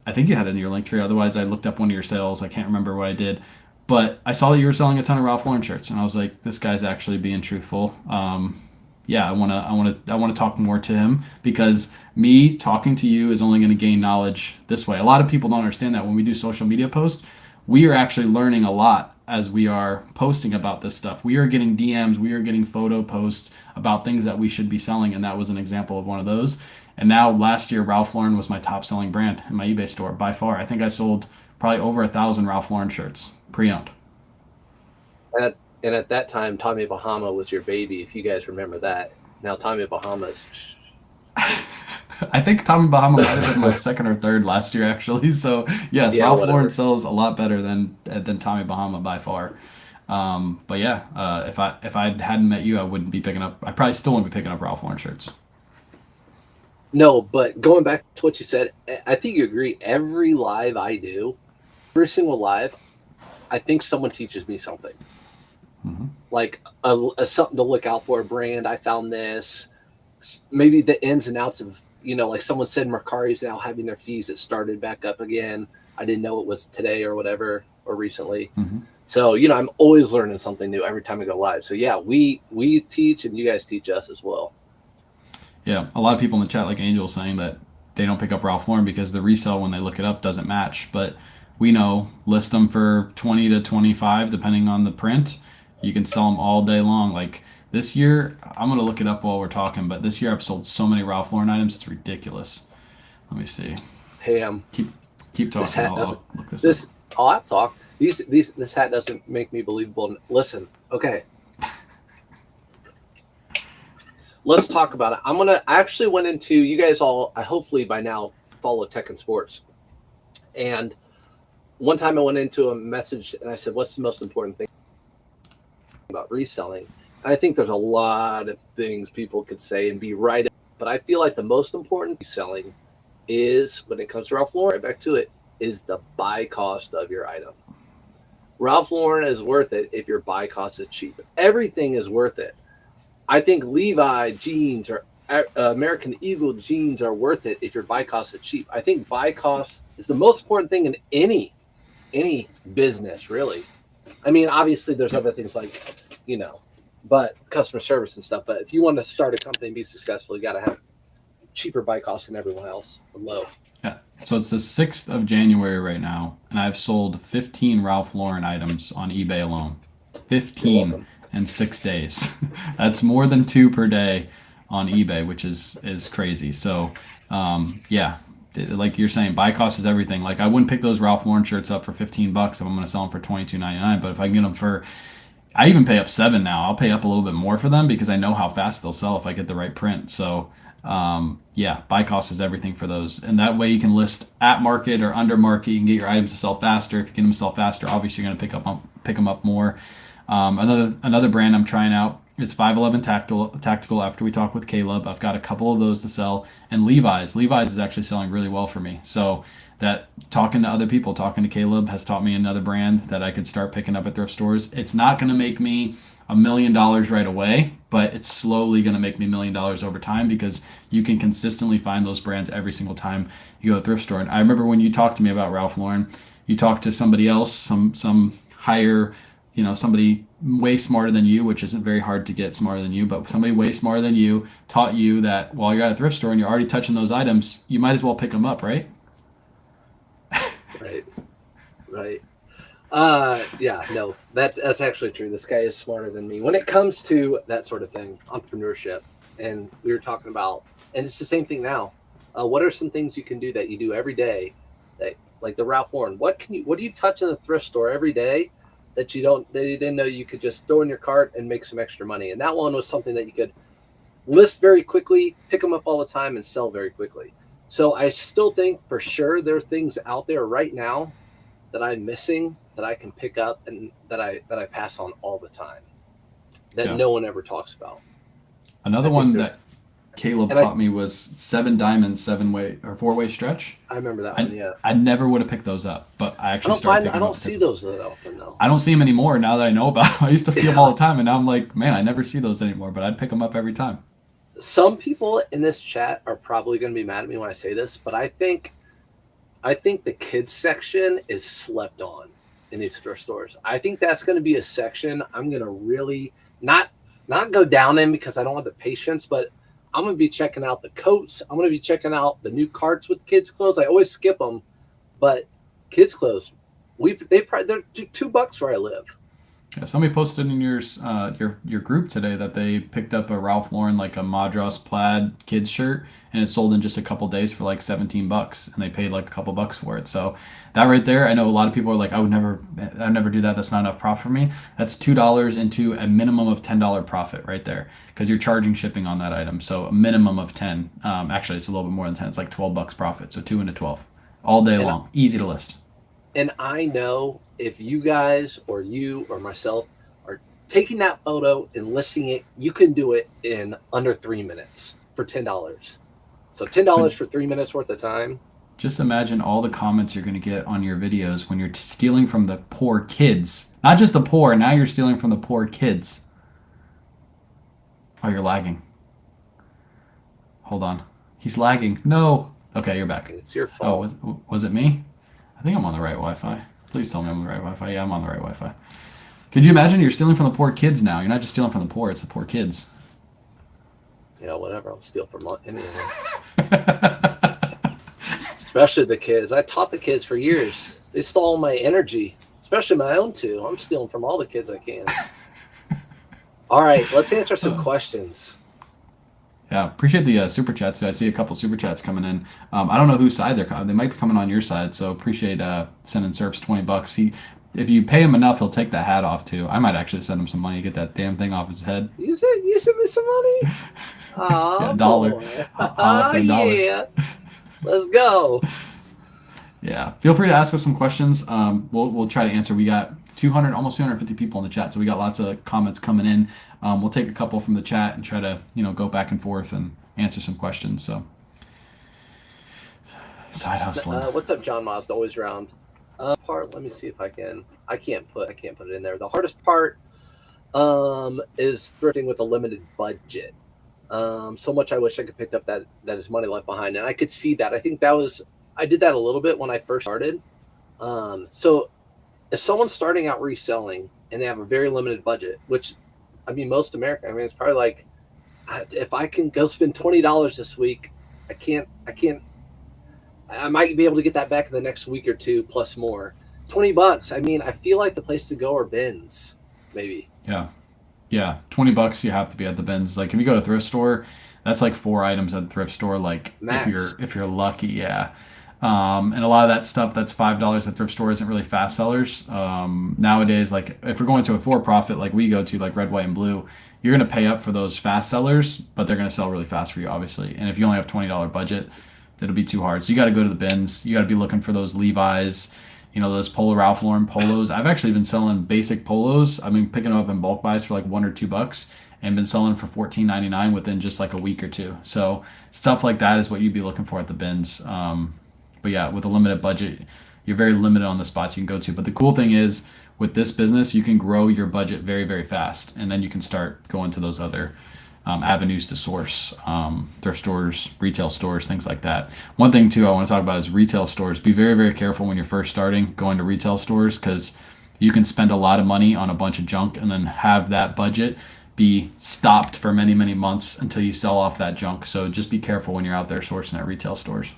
I think you had it in your link tree. Otherwise, I looked up one of your sales. I can't remember what I did. But I saw that you were selling a ton of Ralph Lauren shirts. And I was like, this guy's actually being truthful. yeah, I want to talk more to him, because me talking to you is only going to gain knowledge this way. A lot of people don't understand that when we do social media posts, we are actually learning a lot as we are posting about this stuff. We are getting DMs, we are getting photo posts about things that we should be selling, and that was an example of one of those. And now last year, Ralph Lauren was my top selling brand in my eBay store by far. I think I sold probably over 1,000 Ralph Lauren shirts pre-owned. And at that time, Tommy Bahama was your baby, if you guys remember that. Now Tommy Bahama's. I think Tommy Bahama might have been my second or third last year, actually. So yes, Yeah, Ralph Lauren whatever. sells a lot better than Tommy Bahama by far. But yeah, if I hadn't met you, I wouldn't be picking up. I probably still wouldn't be picking up Ralph Lauren shirts. No, but going back to what you said, I think you agree. Every live I do, every single live, I think someone teaches me something. Hmm. Like a something to look out for, a brand. I found this, maybe the ins and outs of, like someone said Mercari's now having their fees that started back up again. I didn't know it was today or whatever, or recently. Hmm. So, I'm always learning something new every time I go live. So yeah, we teach and you guys teach us as well. Yeah, a lot of people in the chat, like Angel, saying that they don't pick up Ralph Lauren because the resale when they look it up doesn't match. But we know, list them for 20 to 25 depending on the print. You can sell them all day long. Like this year, I'm gonna look it up while we're talking. But this year I've sold so many Ralph Lauren items, it's ridiculous. Let me see. Hey, Keep keep this talking. hat I'll doesn't, look this up. this, I'll talk. This hat doesn't make me believable. Listen, okay, let's talk about it. I actually went into, you guys all, I hopefully by now follow tech and sports. And one time I went into a message and I said, what's the most important thing about reselling? And I think there's a lot of things people could say and be right. But I feel like the most important reselling is, when it comes to Ralph Lauren, right back to it, is the buy cost of your item. Ralph Lauren is worth it if your buy cost is cheap. Everything is worth it. I think Levi jeans or American Eagle jeans are worth it if your buy cost is cheap. I think buy cost is the most important thing in any business, really. I mean, obviously there's other things like, but customer service and stuff. But if you want to start a company and be successful, you got to have cheaper buy costs than everyone else, or low. Yeah. So it's the 6th of January right now, and I've sold 15 Ralph Lauren items on eBay alone. You're 15 welcome. in 6 days. That's more than two per day on eBay, which is crazy. So, yeah, like you're saying, buy cost is everything. Like I wouldn't pick those Ralph Lauren shirts up for $15 if I'm going to sell them for $22.99. But if I can get them for, I even pay up 7 now. I'll pay up a little bit more for them because I know how fast they'll sell if I get the right print. So, yeah, buy cost is everything for those, and that way you can list at market or under market. You can get your items to sell faster. If you get them to sell faster, obviously you're going to pick them up more. Another brand I'm trying out is 511 Tactical. After we talk with Caleb, I've got a couple of those to sell, and Levi's is actually selling really well for me. So that talking to other people, talking to Caleb has taught me another brand that I could start picking up at thrift stores. It's not going to make me $1 million right away, but it's slowly going to make me $1 million over time because you can consistently find those brands every single time you go to a thrift store. And I remember when you talked to me about Ralph Lauren, you talked to somebody else, some higher, somebody way smarter than you, which isn't very hard to get smarter than you, but somebody way smarter than you taught you that while you're at a thrift store and you're already touching those items, you might as well pick them up, right? Right. Right. Yeah, no, that's actually true. This guy is smarter than me when it comes to that sort of thing, entrepreneurship. And we were talking about, and it's the same thing now. What are some things you can do that you do every day, that, like the Ralph Lauren? What do you touch in the thrift store every day that you didn't know you could just throw in your cart and make some extra money? And that one was something that you could list very quickly, pick them up all the time, and sell very quickly. So I still think for sure there are things out there right now that I'm missing that I can pick up and that I pass on all the time that Yeah. no one ever talks about. Another I think one there's, that Caleb and I taught me was 7 diamonds, 7-way or 4-way stretch. I remember that one. I Yeah, I never would have picked those up, but I actually started I picking them don't up see because those that often though. I don't see them anymore now that I know about them. I used to see them all Yeah, the time, and now I'm like, man, I never see those anymore, but I'd pick them up every time. some people in this chat are probably going to be mad at me when I say this, but I think the kids section is slept on in these thrift stores. I think that's going to be a section I'm going to really not not go down in because I don't have the patience, but I'm going to be checking out the coats. I'm going to be checking out the new carts with kids' clothes. I always skip them, but kids' clothes, they're $2 where I live. Yeah, somebody posted in your group today that they picked up a Ralph Lauren like a Madras plaid kids shirt and it sold in just a couple days for like $17 and they paid like a couple bucks for it. So that right there, I know a lot of people are like, I'd never do that. That's not enough profit for me. That's $2 into a minimum of $10 profit right there because you're charging shipping on that item. So a minimum of 10. Actually, it's a little bit more than 10. It's like $12 profit. So 2 into 12 all day And long. Easy to list. And I know if you guys or you or myself are taking that photo and listing it, you can do it in under 3 minutes for $10. So $10 for 3 minutes worth of time. Just imagine all the comments you're going to get on your videos when you're stealing from the poor kids. Not just the poor, now you're stealing from the poor kids. Oh, you're lagging. Hold on. He's lagging. No. Okay, you're back. It's your fault. Oh, was it me? I think I'm on the right Wi-Fi. Please tell me I'm on the right Wi-Fi. Yeah, I'm on the right Wi-Fi. Could you imagine you're stealing from the poor kids now? You're not just stealing from the poor, it's the poor kids. Yeah, whatever. I'll steal from anyone. Especially the kids. I taught the kids for years. They stole my energy, especially my own too. I'm stealing from all the kids I can. All right, let's answer some questions. Yeah, appreciate the super chats. I see a couple super chats coming in. I don't know whose side they're coming. They might be coming on your side, so appreciate sending Surfs $20. If you pay him enough, he'll take the hat off too. I might actually send him some money to get that damn thing off his head. You sent me some money? Oh, yeah, $1. Yeah. Let's go. Yeah, feel free to ask us some questions. We'll try to answer. We got almost 250 people in the chat, so we got lots of comments coming in. We'll take a couple from the chat and try to go back and forth and answer some questions. So side hustling. What's up, John Mazda? Always around. Part. Let me see if I can. I can't put it in there. The hardest part is thrifting with a limited budget. So much I wish I could pick up that is money left behind, and I could see that. I think I did that a little bit when I first started. So if someone's starting out reselling and they have a very limited budget, which most America, it's probably like, if I can go spend $20 this week, I might be able to get that back in the next week or two plus more. $20. I feel like the place to go are bins, maybe. Yeah, $20 you have to be at the bins. Like if you go to a thrift store, that's like 4 items at the thrift store. Like Max. if you're lucky, yeah. And a lot of that stuff that's $5 at thrift store isn't really fast sellers. Nowadays, like if we're going to a for-profit like we go to, like Red, White, and Blue, you're going to pay up for those fast sellers, but they're going to sell really fast for you, obviously. And if you only have $20 budget, it'll be too hard. So you got to go to the bins. You got to be looking for those Levi's, those Ralph Lauren polos. I've actually been selling basic polos. I've been picking them up in bulk buys for like $1 or $2 and been selling for $14.99 within just like a week or two. So stuff like that is what you'd be looking for at the bins. But yeah, with a limited budget, you're very limited on the spots you can go to. But the cool thing is with this business, you can grow your budget very, very fast. And then you can start going to those other avenues to source, thrift stores, retail stores, things like that. One thing too I want to talk about is retail stores. Be very, very careful when you're first starting going to retail stores because you can spend a lot of money on a bunch of junk and then have that budget be stopped for many, many months until you sell off that junk. So just be careful when you're out there sourcing at retail stores.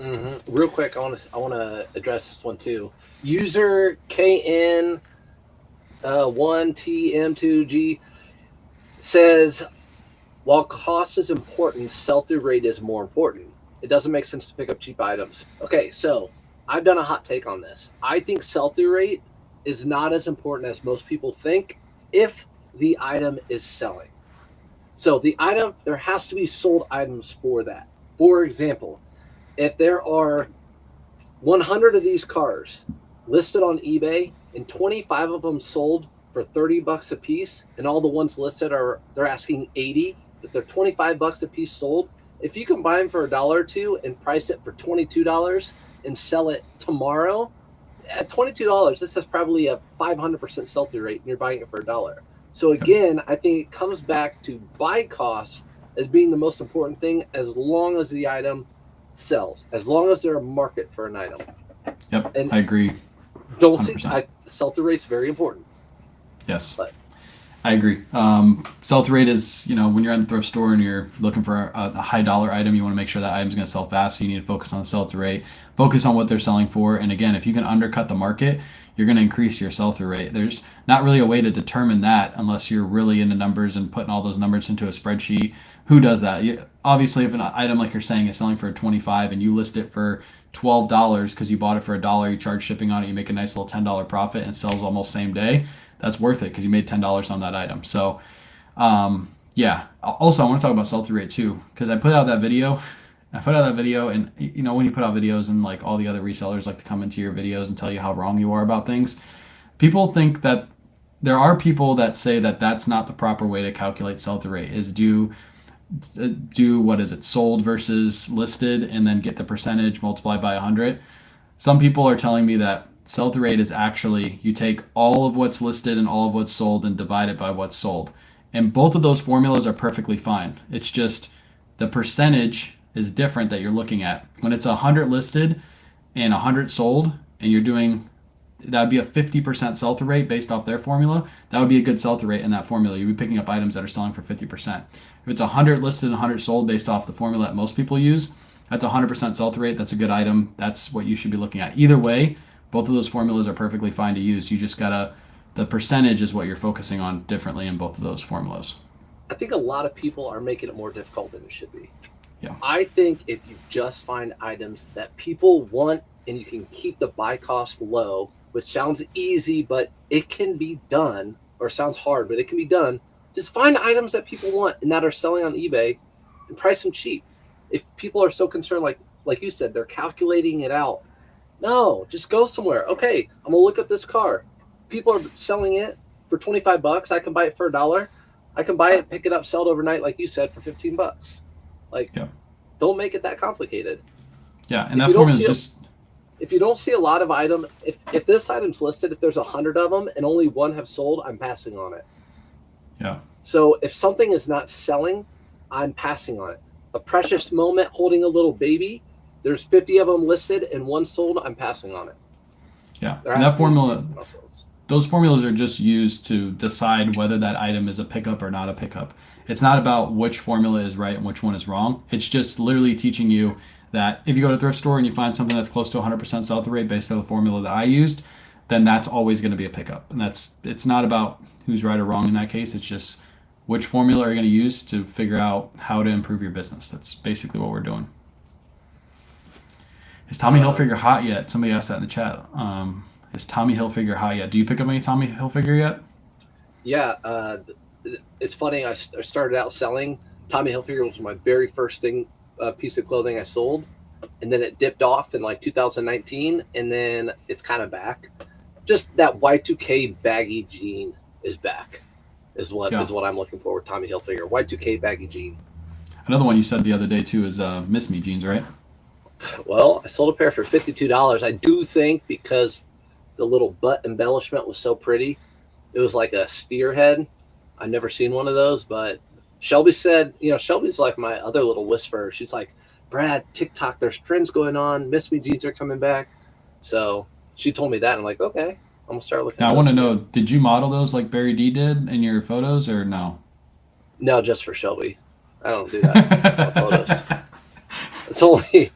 Mm-hmm. Real quick, I want to address this one too. User KN1TM2G says, while cost is important, sell-through rate is more important. It doesn't make sense to pick up cheap items. Okay, so I've done a hot take on this. I think sell-through rate is not as important as most people think if the item is selling. So there has to be sold items for that. For example, if there are 100 of these cars listed on eBay and 25 of them sold for $30 a piece, and all the ones listed they're asking $80, but they're $25 a piece sold. If you can buy them for $1 or $2 and price it for $22 and sell it tomorrow at $22, this has probably a 500% sell-through rate, and you're buying it for $1. So again, I think it comes back to buy cost as being the most important thing, as long as the item sells, as long as there's a market for an item. Yep, and I agree. Sell-through rate's very important. Yes. But I agree. Sell-through rate is, when you're in the thrift store and you're looking for a high dollar item, you want to make sure that item's going to sell fast. So you need to focus on the sell-through rate, focus on what they're selling for. And again, if you can undercut the market, you're going to increase your sell-through rate. There's not really a way to determine that unless you're really into numbers and putting all those numbers into a spreadsheet. Who does that? Obviously, if an item like you're saying is selling for 25 and you list it for $12 because you bought it for $1, you charge shipping on it, you make a nice little $10 profit and sells almost same day, that's worth it because you made $10 on that item. So, yeah. Also, I want to talk about sell-through rate too because I put out that video. And when you put out videos and like all the other resellers like to come into your videos and tell you how wrong you are about things, people think that there are people that say that that's not the proper way to calculate sell-through rate. Is do what is it, sold versus listed, and then get the percentage multiplied by 100. Some people are telling me that sell-through rate is actually you take all of what's listed and all of what's sold and divide it by what's sold. And both of those formulas are perfectly fine. It's just the percentage is different that you're looking at. When it's 100 listed and 100 sold, and you're doing that would be a 50% sell-through rate based off their formula. That would be a good sell-through rate in that formula. You'd be picking up items that are selling for 50%. If it's 100 listed and 100 sold based off the formula that most people use, that's 100% sell-through rate. That's a good item. That's what you should be looking at. Either way, both of those formulas are perfectly fine to use. You just gotta, the percentage is what you're focusing on differently in both of those formulas. I think a lot of people are making it more difficult than it should be. Yeah. I think if you just find items that people want and you can keep the buy cost low, which sounds easy, but it can be done, or sounds hard, but it can be done. Just find items that people want and that are selling on eBay and price them cheap. If people are so concerned, like you said, they're calculating it out. No, just go somewhere. Okay, I'm gonna look up this car. People are selling it for $25. I can buy it for $1. I can buy it, pick it up, sell it overnight, like you said, for $15. Yeah. Don't make it that complicated. Yeah, and that formula is just. If you don't see a lot of item, if this item's listed, if there's 100 of them and only one have sold, I'm passing on it. Yeah. So if something is not selling, I'm passing on it. A precious moment holding a little baby, there's 50 of them listed and one sold, I'm passing on it. Yeah. And that formula, those formulas are just used to decide whether that item is a pickup or not a pickup. It's not about which formula is right and which one is wrong. It's just literally teaching you that if you go to a thrift store and you find something that's close to 100% sell-through rate based on the formula that I used, then that's always going to be a pickup. And it's not about who's right or wrong in that case. It's just which formula are you going to use to figure out how to improve your business. That's basically what we're doing. Is Tommy Hilfiger hot yet? Somebody asked that in the chat. Is Tommy Hilfiger hot yet? Do you pick up any Tommy Hilfiger yet? Yeah, it's funny. I started out selling. Tommy Hilfiger was my very first piece of clothing I sold, and then it dipped off in like 2019, and then it's kind of back. Just that Y2K baggy jean is back, is what I'm looking for with Tommy Hilfiger. Y2K baggy jean. Another one you said the other day too is Miss Me jeans, right? Well, I sold a pair for $52. I do think because the little butt embellishment was so pretty, it was like a steer head. I've never seen one of those, but Shelby said, Shelby's like my other little whisperer. She's like, Brad, TikTok, there's trends going on. Miss Me jeans are coming back. So she told me that. And I'm like, okay, I'm going to start looking. Now, I want to know, did you model those like Barry D did in your photos or no? No, just for Shelby. I don't do that. Photos. It's only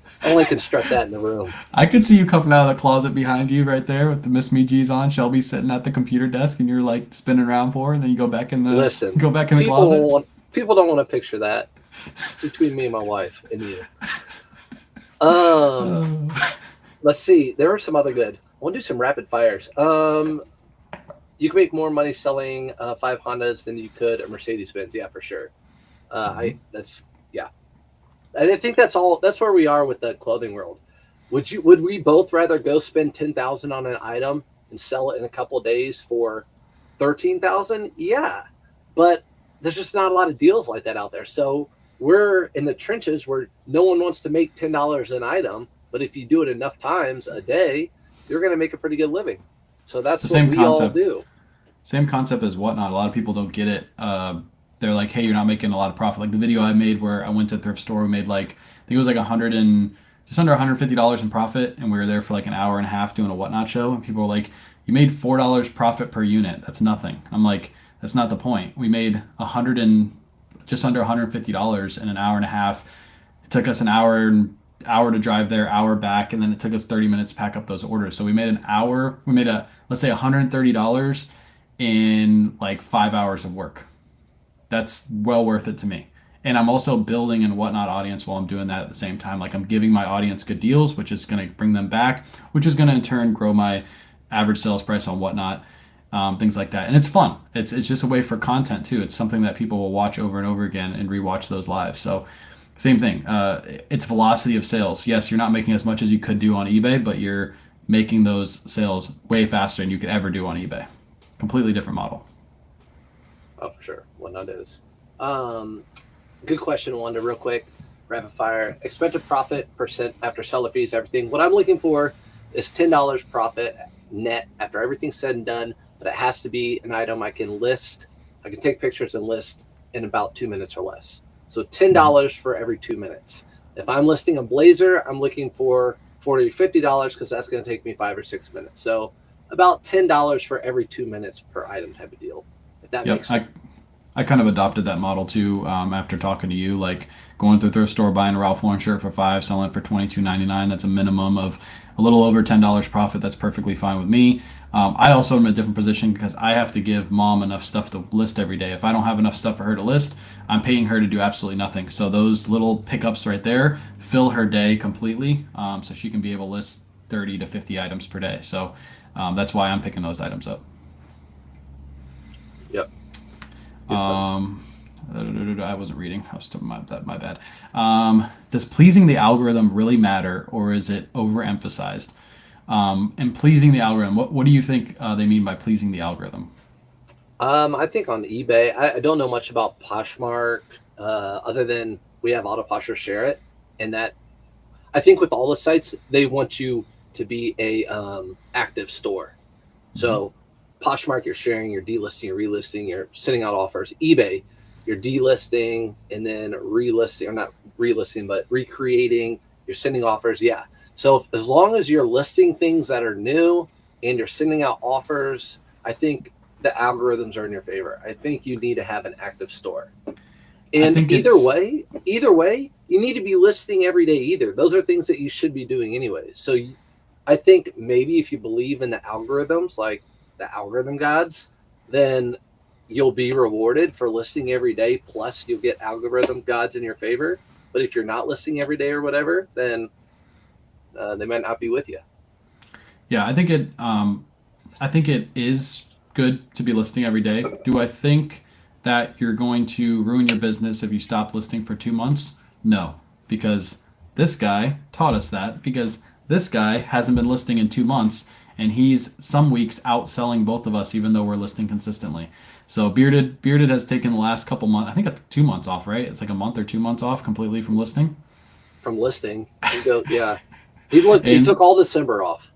construct that in the room. I could see you coming out of the closet behind you right there with the Miss Me G's on. Shelby sitting at the computer desk and you're like spinning around for her, and then you go back in the closet. People don't want to picture that between me and my wife and you. Let's see. There are some other good. I want to do some rapid fires. You can make more money selling 5 Hondas than you could a Mercedes Benz. Yeah, for sure. I think that's all. That's where we are with the clothing world. Would we both rather go spend $10,000 on an item and sell it in a couple of days for $13,000? Yeah, but there's just not a lot of deals like that out there. So we're in the trenches where no one wants to make $10 an item, but if you do it enough times a day, you're going to make a pretty good living. So that's what we all do. Same concept as Whatnot. A lot of people don't get it. They're like, hey, you're not making a lot of profit. Like the video I made where I went to a thrift store, we made like, I think it was like just under $150 in profit, and we were there for like an hour and a half doing a Whatnot show, and people were like, you made $4 profit per unit. That's nothing. I'm like, That's not the point. We made just under $150 in an hour and a half. It took us an hour to drive there, hour back, and then it took us 30 minutes to pack up those orders. So we made let's say $130 in like 5 hours of work. That's well worth it to me. And I'm also building and whatnot audience while I'm doing that at the same time. Like I'm giving my audience good deals, which is going to bring them back, which is going to in turn grow my average sales price on whatnot, things like that. And it's fun. It's just a way for content too. It's something that people will watch over and over again and rewatch those lives. So same thing. It's velocity of sales. Yes, you're not making as much as you could do on eBay, but you're making those sales way faster than you could ever do on eBay. Completely different model. Oh, for sure. Whatnot is. Good question, Wanda, real quick. Rapid fire. Expected profit percent after seller fees, everything. What I'm looking for is $10 profit net after everything's said and done, but it has to be an item I can list. I can take pictures and list in about 2 minutes or less. So $10 for every 2 minutes. If I'm listing a blazer, I'm looking for $40 or $50 because that's going to take me 5 or 6 minutes. So about $10 for every 2 minutes per item type of deal. If that makes sense. I kind of adopted that model too after talking to you. Like going to a thrift store, buying a Ralph Lauren shirt for $5, selling it for $22.99. That's a minimum of a little over $10 profit. That's perfectly fine with me. I also am in a different position because I have to give mom enough stuff to list every day. If I don't have enough stuff for her to list, I'm paying her to do absolutely nothing. So those little pickups right there fill her day completely, so she can be able to list 30 to 50 items per day. So that's why I'm picking those items up. Yep. I wasn't reading. I was my bad. Does pleasing the algorithm really matter, or is it overemphasized? And pleasing the algorithm, what do you think they mean by pleasing the algorithm? I think on eBay, I don't know much about Poshmark other than we have Autoposher share it, and that I think with all the sites they want you to be a active store. So Poshmark, you're sharing, you're delisting, you're relisting, you're sending out offers. eBay, you're delisting and then relisting, or not relisting, but recreating. You're sending offers. Yeah. So as long as you're listing things that are new and you're sending out offers, I think the algorithms are in your favor. I think you need to have an active store. And either way, you need to be listing every day either. Those are things that you should be doing anyway. So I think maybe if you believe in the algorithms, like the algorithm gods, then you'll be rewarded for listing every day. Plus you'll get algorithm gods in your favor. But if you're not listing every day or whatever, then they might not be with you. Yeah, I think it is good to be listing every day. Do I think that you're going to ruin your business if you stop listing for 2 months? No, because this guy taught us that, because this guy hasn't been listing in 2 months, and he's some weeks outselling both of us, even though we're listing consistently. So Bearded has taken the last couple months, I think 2 months off, right? It's like a month or 2 months off completely from listing. From listing, yeah. He took all December off,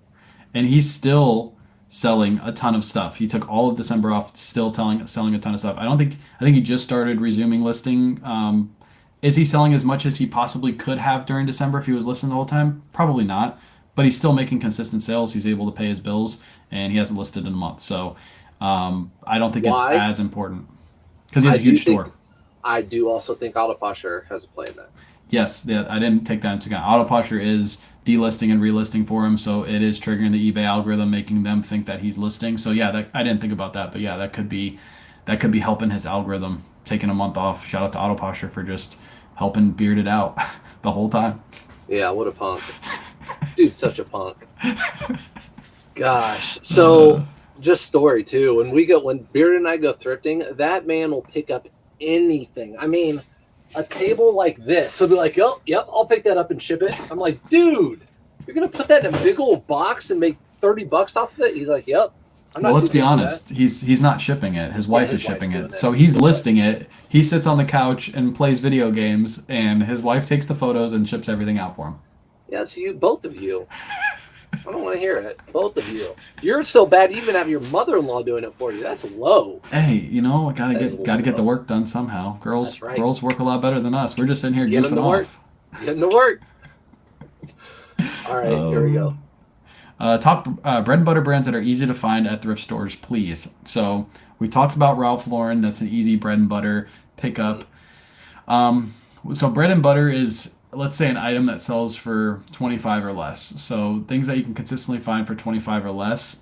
and he's still selling a ton of stuff. He took all of December off, still selling a ton of stuff. I think he just started resuming listing. Is he selling as much as he possibly could have during December if he was listing the whole time? Probably not. But he's still making consistent sales. He's able to pay his bills, and he hasn't listed in a month. So I don't think it's as important because he has a huge store. I do also think Autoposher has a play in that. Yes, I didn't take that into account. Autoposher is delisting and relisting for him, so it is triggering the eBay algorithm, making them think that he's listing. So yeah, I didn't think about that, but yeah, that could be helping his algorithm, taking a month off. Shout out to Autoposher for just helping Bearded out the whole time. Yeah, what a punk. Dude's such a punk. Gosh. So just story too. When Bearded and I go thrifting, that man will pick up anything. I mean, a table like this. He'll be like, oh, yep, I'll pick that up and ship it. I'm like, dude, you're going to put that in a big old box and make $30 off of it? He's like, yep. Well, let's be honest. He's not shipping it. His wife is shipping it. So he's listing it. He sits on the couch and plays video games, and his wife takes the photos and ships everything out for him. Yeah, it's you, both of you. I don't want to hear it. Both of you. You're so bad. You even have your mother-in-law doing it for you. That's low. Hey, gotta get the work done somehow. Girls work a lot better than us. We're just sitting here goofing off. Getting to work. All right, here we go. Top bread and butter brands that are easy to find at thrift stores, please. So we talked about Ralph Lauren. That's an easy bread and butter pickup. Um, so bread and butter is, let's say, an item that sells for 25 or less. So things that you can consistently find for 25 or less.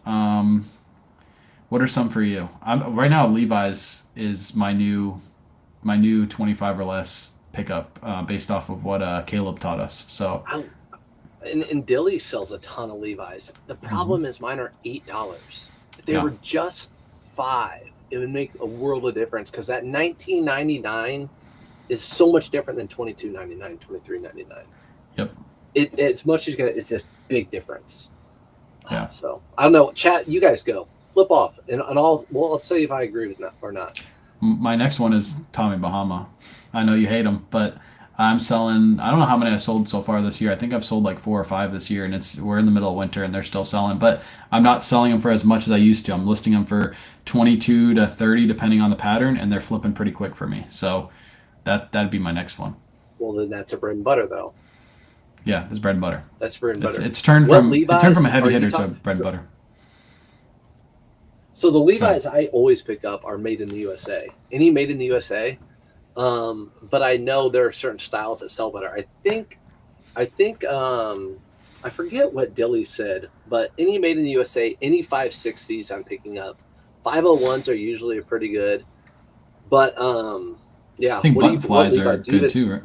What are some for you? Right now Levi's is my new 25 or less pickup based off of what Caleb taught us. So I, and Dilly sells a ton of Levi's. The mhm. problem is mine are $8. If they Yeah. were just 5, it would make a world of difference because that 19.99 is so much different than 22.99, 23.99. Yep. As much as you get, it's just big difference. Yeah. So I don't know. Chat, you guys go flip off, and I'll let's see if I agree with that or not. My next one is Tommy Bahama. I know you hate him, but I'm selling. I don't know how many I sold so far this year. I think I've sold like 4 or 5 this year, and we're in the middle of winter, and they're still selling. But I'm not selling them for as much as I used to. I'm listing them for 22 to 30, depending on the pattern, and they're flipping pretty quick for me. So that'd be my next one. Well, then that's a bread and butter though. Yeah, it's bread and butter. That's bread and It's butter. it's turned What from it turned from a Levi's heavy are you hitter to talking? bread and butter. So the Go ahead. Levi's I always pick up are made in the USA. Any made in the USA. But I know there are certain styles that sell better. I think I forget what Dilly said, but any made in the USA, any 560s I'm picking up. 501s are usually pretty good. But I yeah, think button what flies Levi are do you good even too, right?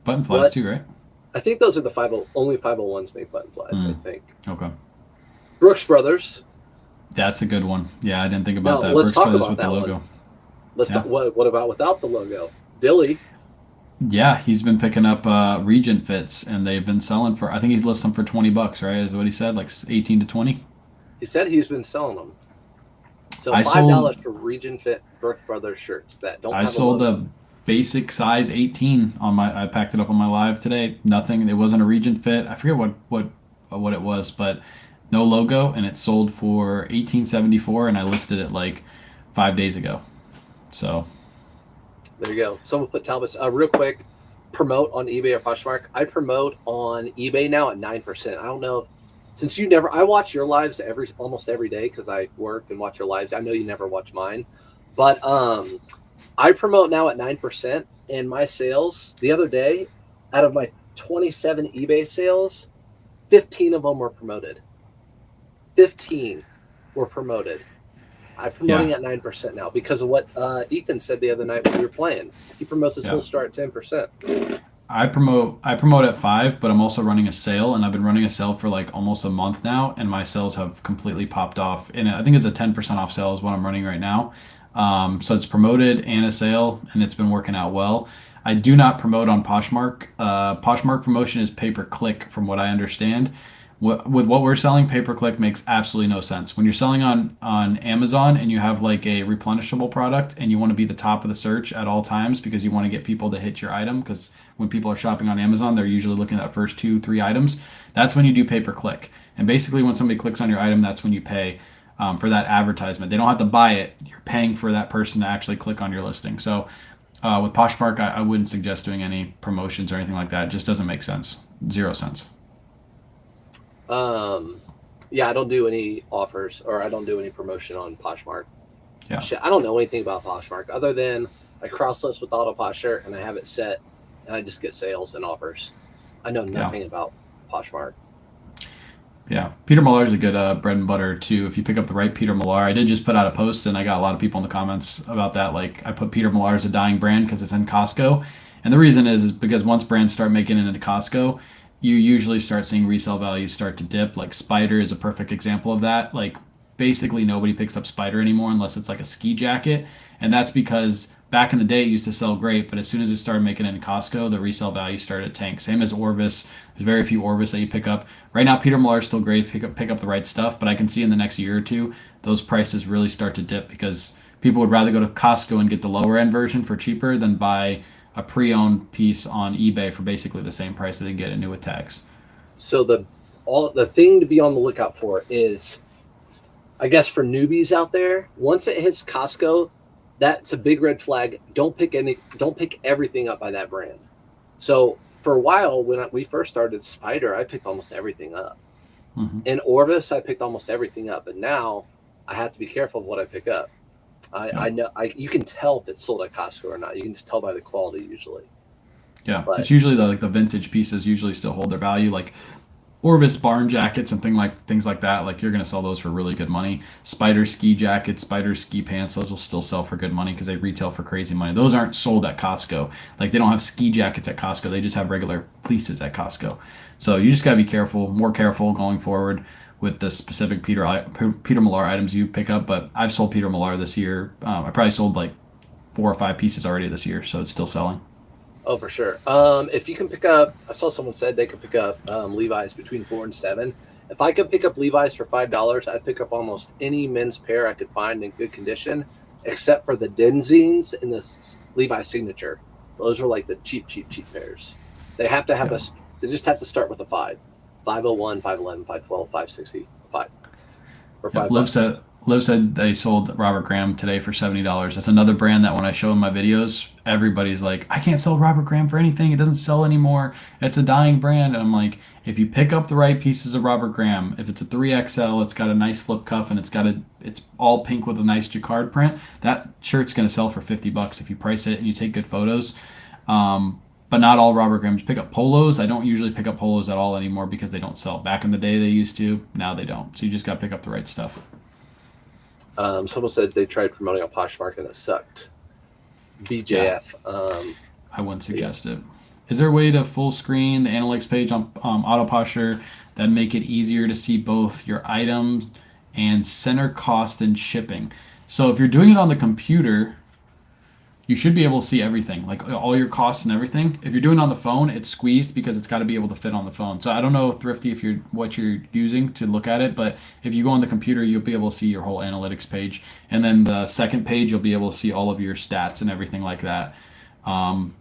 Button flies what? too, right? I think those are the only 501s make button flies, I Mm, think. okay. Brooks Brothers. That's a good one. Yeah, I didn't think about Now that. let's Brooks talk Brothers about with the that one. logo. Let's Yeah. talk, what about without the logo? Dilly. Yeah, he's been picking up Regent fits, and they've been selling for. I think he's listed them for $20, right? Is what he said, like 18 to 20. He said he's been selling them. So I $5 sold for Region Fit Brooks Brothers shirts that don't I have a sold logo. a basic size 18 on my. I packed it up on my live today. Nothing. It wasn't a Regent fit. I forget what it was, but no logo, and it sold for 18.74, and I listed it like 5 days ago. So There you go. Someone put Talbot's real quick. Promote on eBay or Poshmark. I promote on eBay now at 9%. I don't know if since you never. I watch your lives almost every day because I work and watch your lives. I know you never watch mine, but I promote now at 9%. And my sales the other day, out of my 27 eBay sales, 15 of them were promoted. 15 were promoted. I'm yeah, promoting at 9% now because of what Ethan said the other night when we were playing. He promotes his yeah. whole start at 10%. I promote at 5, but I'm also running a sale, and I've been running a sale for like almost a month now, and my sales have completely popped off. And I think it's a 10% off sale is what I'm running right now. So it's promoted and a sale, and it's been working out well. I do not promote on Poshmark. Poshmark promotion is pay per click, from what I understand. With what we're selling, pay per click makes absolutely no sense. When you're selling on Amazon and you have like a replenishable product and you want to be the top of the search at all times because you want to get people to hit your item, because when people are shopping on Amazon, they're usually looking at that first 2, 3 items. That's when you do pay per click. And basically, when somebody clicks on your item, that's when you pay for that advertisement. They don't have to buy it. You're paying for that person to actually click on your listing. So with Poshmark, I wouldn't suggest doing any promotions or anything like that. It just doesn't make sense. 0 cents. Um, yeah, I don't do any offers or I don't do any promotion on Poshmark. Yeah. Shit, I don't know anything about Poshmark other than I cross list with AutoPosher and I have it set and I just get sales and offers. I know Yeah. nothing about Poshmark. Yeah, Peter Millar is a good bread and butter too. If you pick up the right Peter Millar, I did just put out a post and I got a lot of people in the comments about that. Like I put Peter Millar as a dying brand because it's in Costco, and the reason is because once brands start making it into Costco, you usually start seeing resale values start to dip. Like Spider is a perfect example of that. Like basically nobody picks up Spider anymore unless it's like a ski jacket, and that's because back in the day it used to sell great, but as soon as it started making it in Costco, the resale value started to tank. Same as Orvis. There's very few Orvis that you pick up. Right now, Peter Millar is still great if you pick up the right stuff, but I can see in the next year or two, those prices really start to dip because people would rather go to Costco and get the lower end version for cheaper than buy a pre-owned piece on eBay for basically the same price that they get it new with tags. So the thing to be on the lookout for is I guess for newbies out there, once it hits Costco, that's a big red flag. Don't pick everything up by that brand. So for a while when we first started Spider, I picked almost everything up. In Orvis, I picked almost everything up, and now I have to be careful of what I pick up. I know you can tell if it's sold at Costco or not. You can just tell by the quality usually. Yeah, But it's usually the vintage pieces usually still hold their value. Like Orvis barn jackets and things like that. Like you're gonna sell those for really good money. Spider ski jackets, spider ski pants, those will still sell for good money because they retail for crazy money. Those aren't sold at Costco. Like they don't have ski jackets at Costco. They just have regular fleeces at Costco. So you just gotta be careful, more careful going forward with the specific Peter Millar items you pick up. But I've sold Peter Millar this year. I probably sold like 4 or 5 pieces already this year, so it's still selling. oh, for sure. If you can pick up, I saw someone said they could pick up Levi's between 4 and 7. If I could pick up Levi's for $5, I'd pick up almost any men's pair I could find in good condition, except for the Denzines and the Levi Signature. Those are like the cheap pairs. They have to have They just have to start with a 5, 501, 511, 512, 560, 5 for $5. Liv said they sold Robert Graham today for $70. That's another brand that when I show in my videos, everybody's like, I can't sell Robert Graham for anything. It doesn't sell anymore. It's a dying brand. And I'm like, if you pick up the right pieces of Robert Graham, if it's a 3XL, it's got a nice flip cuff and it's all pink with a nice jacquard print, that shirt's gonna sell for $50 if you price it and you take good photos. But not all Robert Grahams. Pick up polos. I don't usually pick up polos at all anymore because they don't sell. Back in the day they used to. Now they don't. So you just got to pick up the right stuff. Someone said they tried promoting on Poshmark and it sucked. VJF. Yeah. I wouldn't suggest it. Is there a way to full screen the analytics page on Auto Posture that make it easier to see both your items and center cost and shipping? So if you're doing it on the computer, you should be able to see everything, like all your costs and everything. If you're doing it on the phone, it's squeezed because it's got to be able to fit on the phone. So I don't know, Thrifty, if what you're using to look at it, but if you go on the computer, you'll be able to see your whole analytics page. And then the second page, you'll be able to see all of your stats and everything like that. And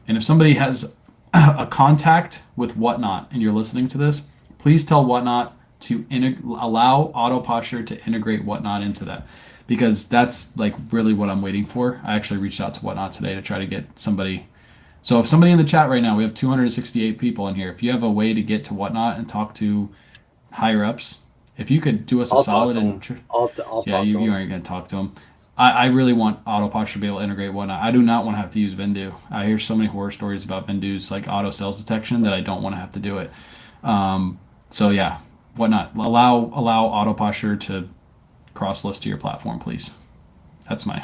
if somebody has a contact with Whatnot and you're listening to this, please tell Whatnot to allow Auto Posture to integrate Whatnot into that. Because that's like really what I'm waiting for. I actually reached out to Whatnot today to try to get somebody. So if somebody in the chat right now, we have 268 people in here. If you have a way to get to Whatnot and talk to higher ups, if you could do us a solid and I'll talk to you aren't going to talk to them. I really want Auto Posture to be able to integrate Whatnot. I do not want to have to use Vendu. I hear so many horror stories about Vendu's like auto sales detection that I don't want to have to do it. So yeah, Whatnot, allow Auto Posture to cross list to your platform, please. That's my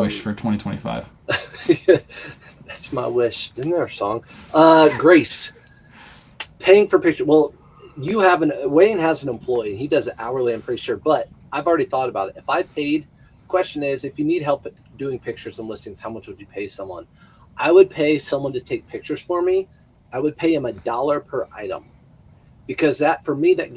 wish for 2025. That's my wish. Isn't there a song? Grace, paying for picture. Well, Wayne has an employee. He does it hourly, I'm pretty sure. But I've already thought about it. If I paid, the question is, if you need help doing pictures and listings, how much would you pay someone? I would pay someone to take pictures for me. I would pay him $1 per item, because that for me that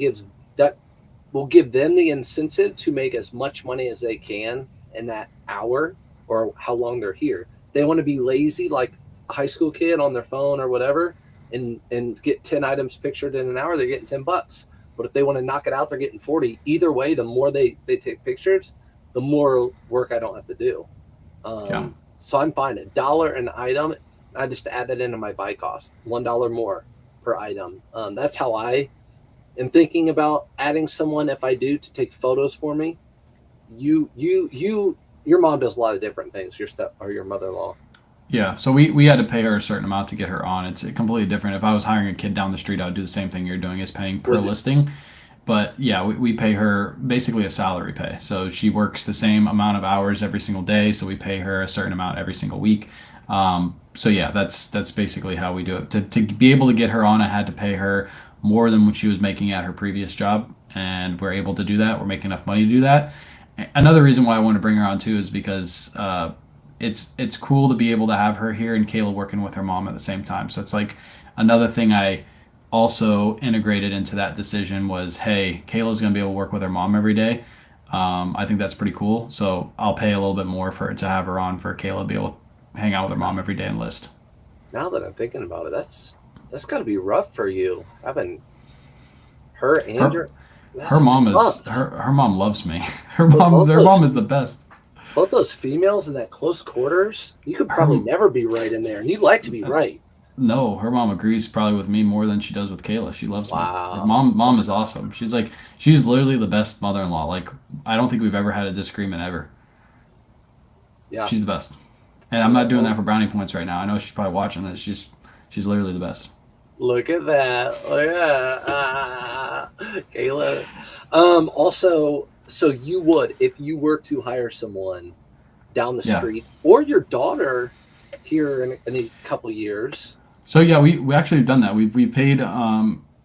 will give them the incentive to make as much money as they can in that hour or how long they're here. They want to be lazy like a high school kid on their phone or whatever and get 10 items pictured in an hour, they're getting $10. But if they want to knock it out, they're getting 40. Either way, the more they take pictures, the more work I don't have to do. So I'm fine. $1 an item. I just add that into my buy cost, $1 more per item. That's how I am thinking about adding someone, if I do, to take photos for me. Your mom does a lot of different things, your mother-in-law. Yeah, so we had to pay her a certain amount to get her on. It's completely different. If I was hiring a kid down the street, I would do the same thing you're doing, is paying per listing. But yeah, we pay her basically a salary pay. So she works the same amount of hours every single day, so we pay her a certain amount every single week. So yeah, that's basically how we do it. To be able to get her on, I had to pay her more than what she was making at her previous job, and we're able to do that. We're making enough money to do that. Another reason why I want to bring her on too is because it's cool to be able to have her here and Kayla working with her mom at the same time. So it's like another thing I also integrated into that decision was, hey, Kayla's going to be able to work with her mom every day. I think that's pretty cool. So I'll pay a little bit more for it to have her on, for Kayla to be able to hang out with her mom every day and list. Now that I'm thinking about it, that's got to be rough for you, having her and her mom loves me. Their mom is the best. Both those females in that close quarters, you could probably never be right in there, and you like to be right. No, her mom agrees probably with me more than she does with Kayla. She loves me. Her Wow. mom is awesome. She's literally the best mother-in-law. Like I don't think we've ever had a disagreement ever. Yeah. She's the best. And I'm not doing that Well, for brownie points right now. I know she's probably watching this. She's literally the best. look at that. Look at that. Kayla. Also, so you would, if you were to hire someone down the Yeah. street or your daughter here in a couple years. So yeah, we actually have done that. We paid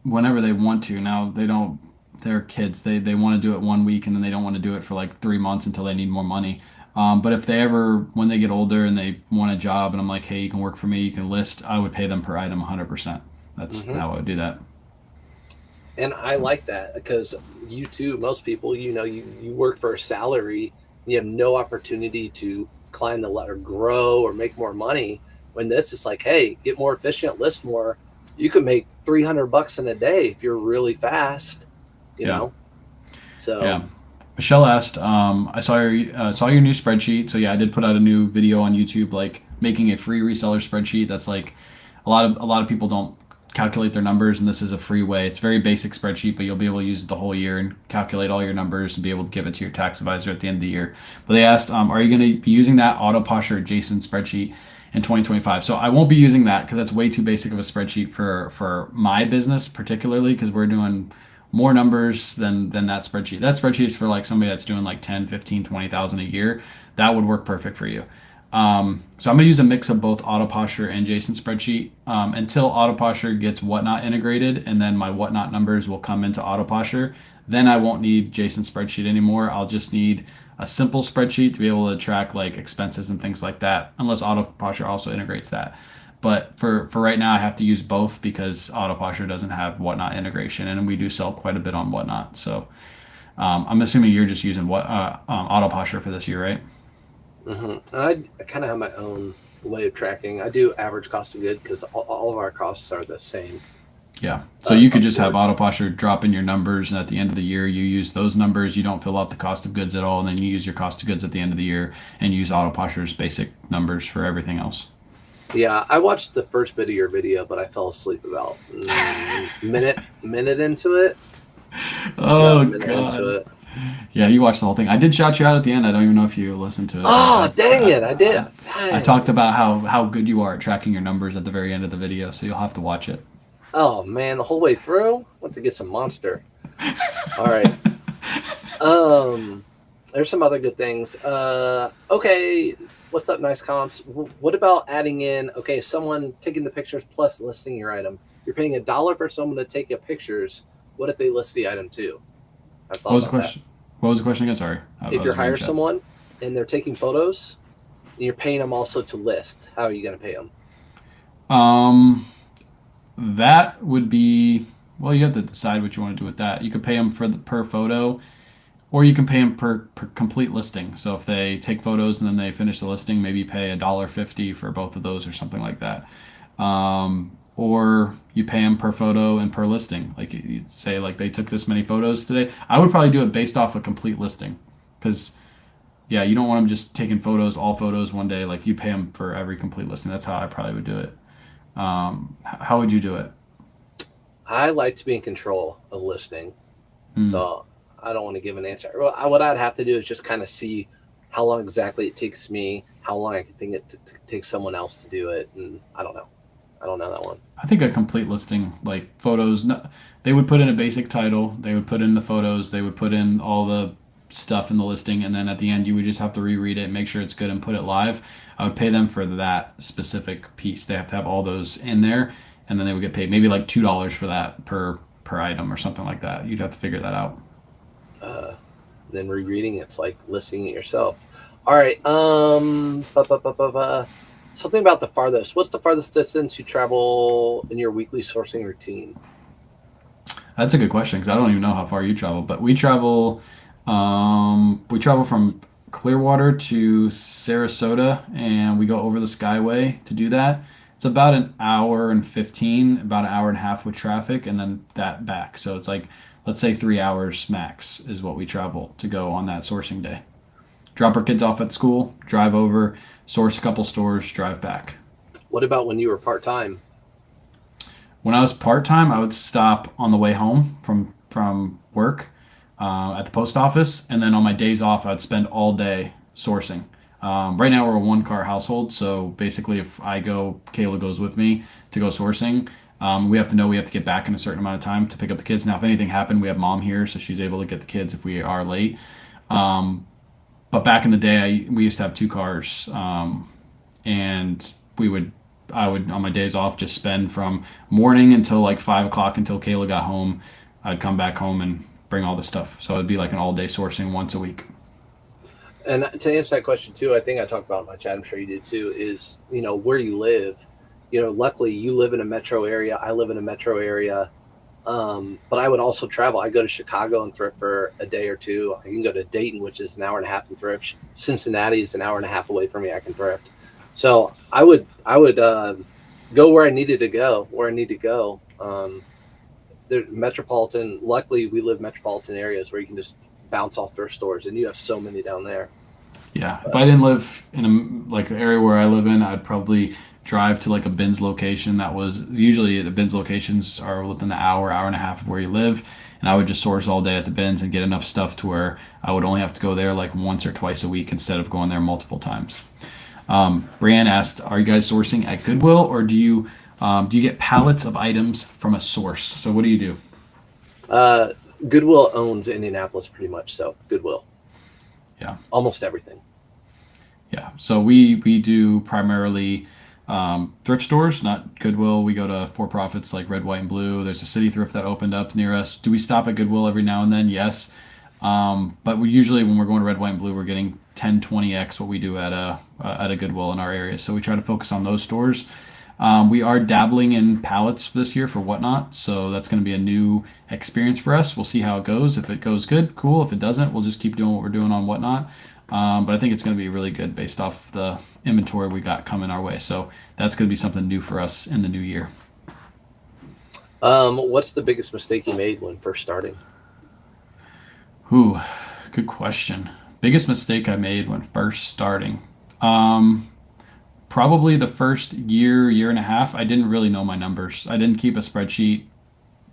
whenever they want to. Now they don't. They're kids. They want to do it 1 week and then they don't want to do it for like 3 months until they need more money. But if they ever, when they get older and they want a job, and I'm like, hey, you can work for me, you can list, I would pay them per item 100%. That's Hmm. how I would do that. And I like that because you too, most people, you work for a salary, you have no opportunity to climb the ladder, grow, or make more money. When this is like, hey, get more efficient, list more. You can make $300 in a day if you're really fast, you Yeah, know. So yeah. Michelle asked, saw your new spreadsheet. So yeah, I did put out a new video on YouTube, like making a free reseller spreadsheet. That's like a lot of people don't calculate their numbers, and this is a free way. It's a very basic spreadsheet, but you'll be able to use it the whole year and calculate all your numbers and be able to give it to your tax advisor at the end of the year. But they asked, are you going to be using that auto posture Jason spreadsheet in 2025? So I won't be using that because that's way too basic of a spreadsheet for my business, particularly because we're doing more numbers than that spreadsheet. That spreadsheet is for like somebody that's doing like 10, 15, 20,000 a year. That would work perfect for you. So I'm going to use a mix of both Auto Posture and JSON spreadsheet until Auto Posture gets Whatnot integrated, and then my Whatnot numbers will come into Auto Posture. Then I won't need JSON spreadsheet anymore. I'll just need a simple spreadsheet to be able to track like expenses and things like that, unless Auto Posture also integrates that. But for right now, I have to use both because Auto Posture doesn't have Whatnot integration, and we do sell quite a bit on Whatnot. So I'm assuming you're just using Auto Posture for this year, right? and I kind of have my own way of tracking. I do average cost of good because all of our costs are the same Yeah. So you could across just the have board. auto posture drop in your numbers, and at the end of the year, you use those numbers. You don't fill out the cost of goods at all, and then you use your cost of goods at the end of the year and use auto posture's basic numbers for everything else. Yeah, I watched the first bit of your video, but I fell asleep about minute into it. Yeah, a Oh minute into God. it. Yeah, you watched the whole thing. I did shout you out at the end. I don't even know if you listened to it, but Oh, dang it! I did. I talked Dang. about how good you are at tracking your numbers at the very end of the video, so you'll have to watch it. Oh man, the whole way through. Want to get some monster. All right. Um, there's some other good things. Okay. What's up, nice comps? What about adding in? Okay, someone taking the pictures plus listing your item. You're paying $1 for someone to take your pictures. What if they list the item too? I What thought was the about that. question? What was the question again? Sorry, I If you was reading hire chat. someone and they're taking photos, and you're paying them also to list, how are you going to pay them? Um, that would be well. You have to decide what you want to do with that. You could pay them for the per photo, or you can pay them per complete listing. So if they take photos and then they finish the listing, maybe pay $1.50 for both of those or something like that. Or you pay them per photo and per listing. Like you say, like they took this many photos today. I would probably do it based off a complete listing, because yeah, you don't want them just taking photos, all photos one day. Like you pay them for every complete listing. That's how I probably would do it. How would you do it? I like to be in control of listing. Hmm. So I don't want to give an answer. Well, what I'd have to do is just kind of see how long exactly it takes me, how long I can think it to take someone else to do it, and I don't know. I don't know that one. I think a complete listing, like photos, they would put in a basic title, they would put in the photos, they would put in all the stuff in the listing, and then at the end, you would just have to reread it, make sure it's good, and put it live. I would pay them for that specific piece. They have to have all those in there, and then they would get paid maybe like $2 for that per item or something like that. You'd have to figure that out. Uh, then rereading it's like listing it yourself. All right. Something about the farthest. What's the farthest distance you travel in your weekly sourcing routine? That's a good question because I don't even know how far you travel, but we travel from Clearwater to Sarasota, and we go over the Skyway to do that. It's about an hour and 15, about an hour and a half with traffic, and then that back. So it's like, let's say 3 hours max is what we travel to go on that sourcing day. Drop our kids off at school, drive over, source a couple stores, drive back. What about when you were part time? When I was part-time, I would stop on the way home from work at the post office, and then on my days off, I'd spend all day sourcing. Right now, we're a one-car household, so basically, if I go, Kayla goes with me to go sourcing. We have to know we have to get back in a certain amount of time to pick up the kids. Now, if anything happened, we have mom here, so she's able to get the kids if we are late. But back in the day, we used to have two cars, and we would I would on my days off just spend from morning until like 5 o'clock until Kayla got home. I'd come back home and bring all the stuff. So it'd be like an all day sourcing once a week. And to answer that question too, I think I talked about in my chat, I'm sure you did too, is, where you live. Luckily you live in a metro area. I live in a metro area. But I would also travel. I go to Chicago and thrift for a day or two. I can go to Dayton, which is an hour and a half and thrift. Cincinnati is an hour and a half away from me. I can thrift. So I would go where I needed to go, where I need to go. The metropolitan. Luckily, we live metropolitan areas where you can just bounce off thrift stores, and you have so many down there. Yeah, if I didn't live in a like the area where I live in, I'd probably drive to like a bins location that was usually the bins locations are within an hour, hour and a half of where you live, and I would just source all day at the bins and get enough stuff to where I would only have to go there like once or twice a week instead of going there multiple times. Brianne asked, "Are you guys sourcing at Goodwill or do you get pallets of items from a source? So what do you do?" Uh, Goodwill owns Indianapolis pretty much, so Goodwill, Yeah. almost everything. Yeah, so we do primarily thrift stores, not Goodwill. We go to for profits like Red, White, and Blue. There's a city thrift that opened up near us. Do we stop at Goodwill every now and then? Yes, but we usually when we're going to Red, White, and Blue, we're getting 10, 20x what we do at a Goodwill in our area. So we try to focus on those stores. We are dabbling in pallets this year for Whatnot, so that's going to be a new experience for us. We'll see how it goes. If it goes good, cool. If it doesn't, we'll just keep doing what we're doing on Whatnot. But I think it's going to be really good based off the inventory we got coming our way. So that's going to be something new for us in the new year. What's the biggest mistake you made when first starting? Ooh, good question. Biggest mistake I made when first starting. Um, Probably the first year, year and a half, I didn't really know my numbers. I didn't keep a spreadsheet.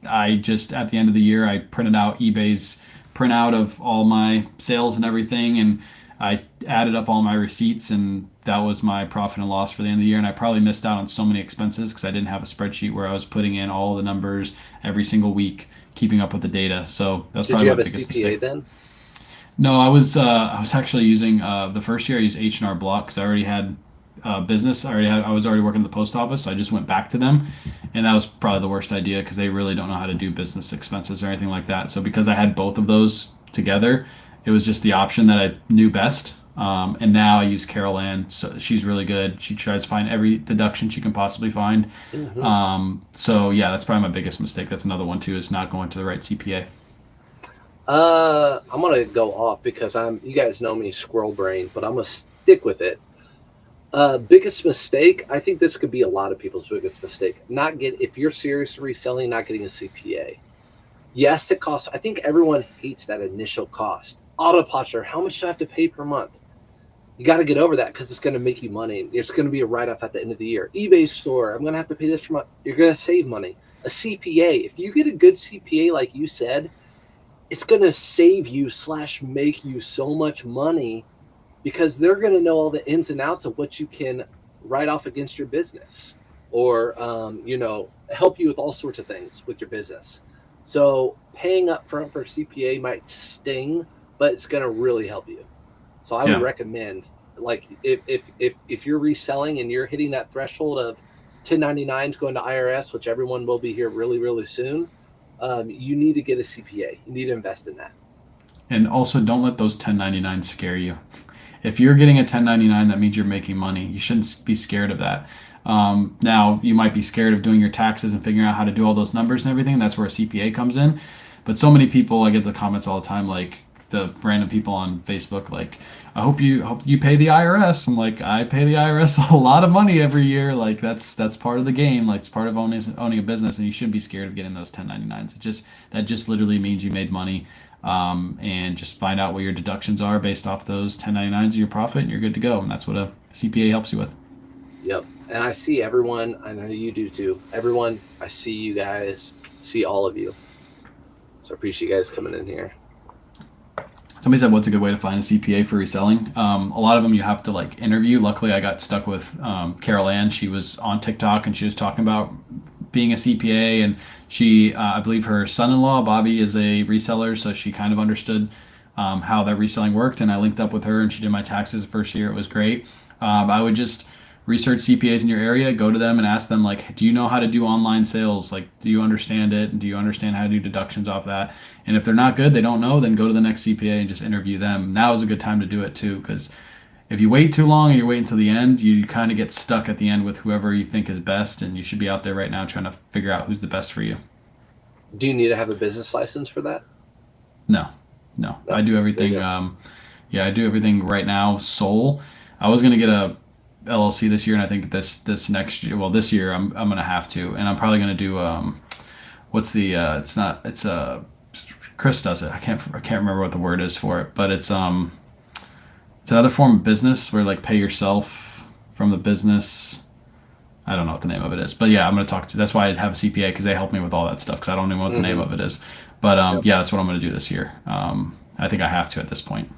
I just at the end of the year I printed out eBay's printout of all my sales and everything, and I added up all my receipts, and that was my profit and loss for the end of the year. And I probably missed out on so many expenses because I didn't have a spreadsheet where I was putting in all the numbers every single week, keeping up with the data. So that's Did probably you my have a biggest CPA mistake. then? No, I was actually using the first year I used H&R Block because I already had business. I was already working at the post office. So I just went back to them, and that was probably the worst idea because they really don't know how to do business expenses or anything like that. So because I had both of those together, it was just the option that I knew best. And now I use Carol Ann. So she's really good. She tries to find every deduction she can possibly find. Hmm. So yeah, that's probably my biggest mistake. That's another one too, is not going to the right CPA. I'm gonna go off because you guys know me, squirrel brain, but I'm gonna stick with it. Biggest mistake, I think this could be a lot of people's biggest mistake. If you're serious reselling, not getting a CPA. Yes, it costs. I think everyone hates that initial cost. Auto posture, how much do I have to pay per month? You got to get over that because it's going to make you money. It's going to be a write-off at the end of the year. eBay store, I'm going to have to pay this for month. You're going to save money. A CPA, if you get a good CPA, like you said, it's going to save you / make you so much money because they're going to know all the ins and outs of what you can write off against your business or, help you with all sorts of things with your business. So paying up front for a CPA might sting, but it's going to really help you. So I would Yeah. recommend, like, if you're reselling and you're hitting that threshold of 1099s going to IRS, which everyone will be here really, really soon, you need to get a CPA. You need to invest in that. And also, don't let those 1099s scare you. If you're getting a 1099, that means you're making money. You shouldn't be scared of that. Now, you might be scared of doing your taxes and figuring out how to do all those numbers and everything. That's where a CPA comes in. But so many people, I get the comments all the time, like the random people on Facebook, like, I hope you pay the IRS. I'm like, I pay the IRS a lot of money every year. Like that's part of the game. Like it's part of owning a business, and you shouldn't be scared of getting those 1099s. That just literally means you made money. And just find out what your deductions are based off those 1099s of your profit, and you're good to go. And that's what a CPA helps you with. Yep. And I see everyone. I know you do too. Everyone, I see you guys. See all of you. So I appreciate you guys coming in here. Somebody said, "What's a good way to find a CPA for reselling?" A lot of them you have to like interview. Luckily, I got stuck with Carol Ann. She was on TikTok and she was talking about being a CPA, and she, I believe, her son-in-law Bobby is a reseller, so she kind of understood how that reselling worked. And I linked up with her, and she did my taxes the first year. It was great. I would just research CPAs in your area, go to them and ask them like, do you know how to do online sales? Like, do you understand it? Do you understand how to do deductions off that? And if they're not good, they don't know, then go to the next CPA and just interview them. Now is a good time to do it too, because if you wait too long and you wait until the end, you kind of get stuck at the end with whoever you think is best, and you should be out there right now trying to figure out who's the best for you. Do you need to have a business license for that? No, I do everything. Yeah, I do everything right now sole. I was gonna get a LLC this year, and I think this next year, well, this year I'm gonna have to, and I'm probably gonna do what's the it's not it's Chris does it. I can't remember what the word is for it, but it's another form of business where like pay yourself from the business. I don't know what the name of it is, but yeah, I'm gonna talk to. That's why I have a CPA, because they help me with all that stuff, because I don't even know what the name of it is. But Yep. yeah, that's what I'm gonna do this year. I think I have to at this point.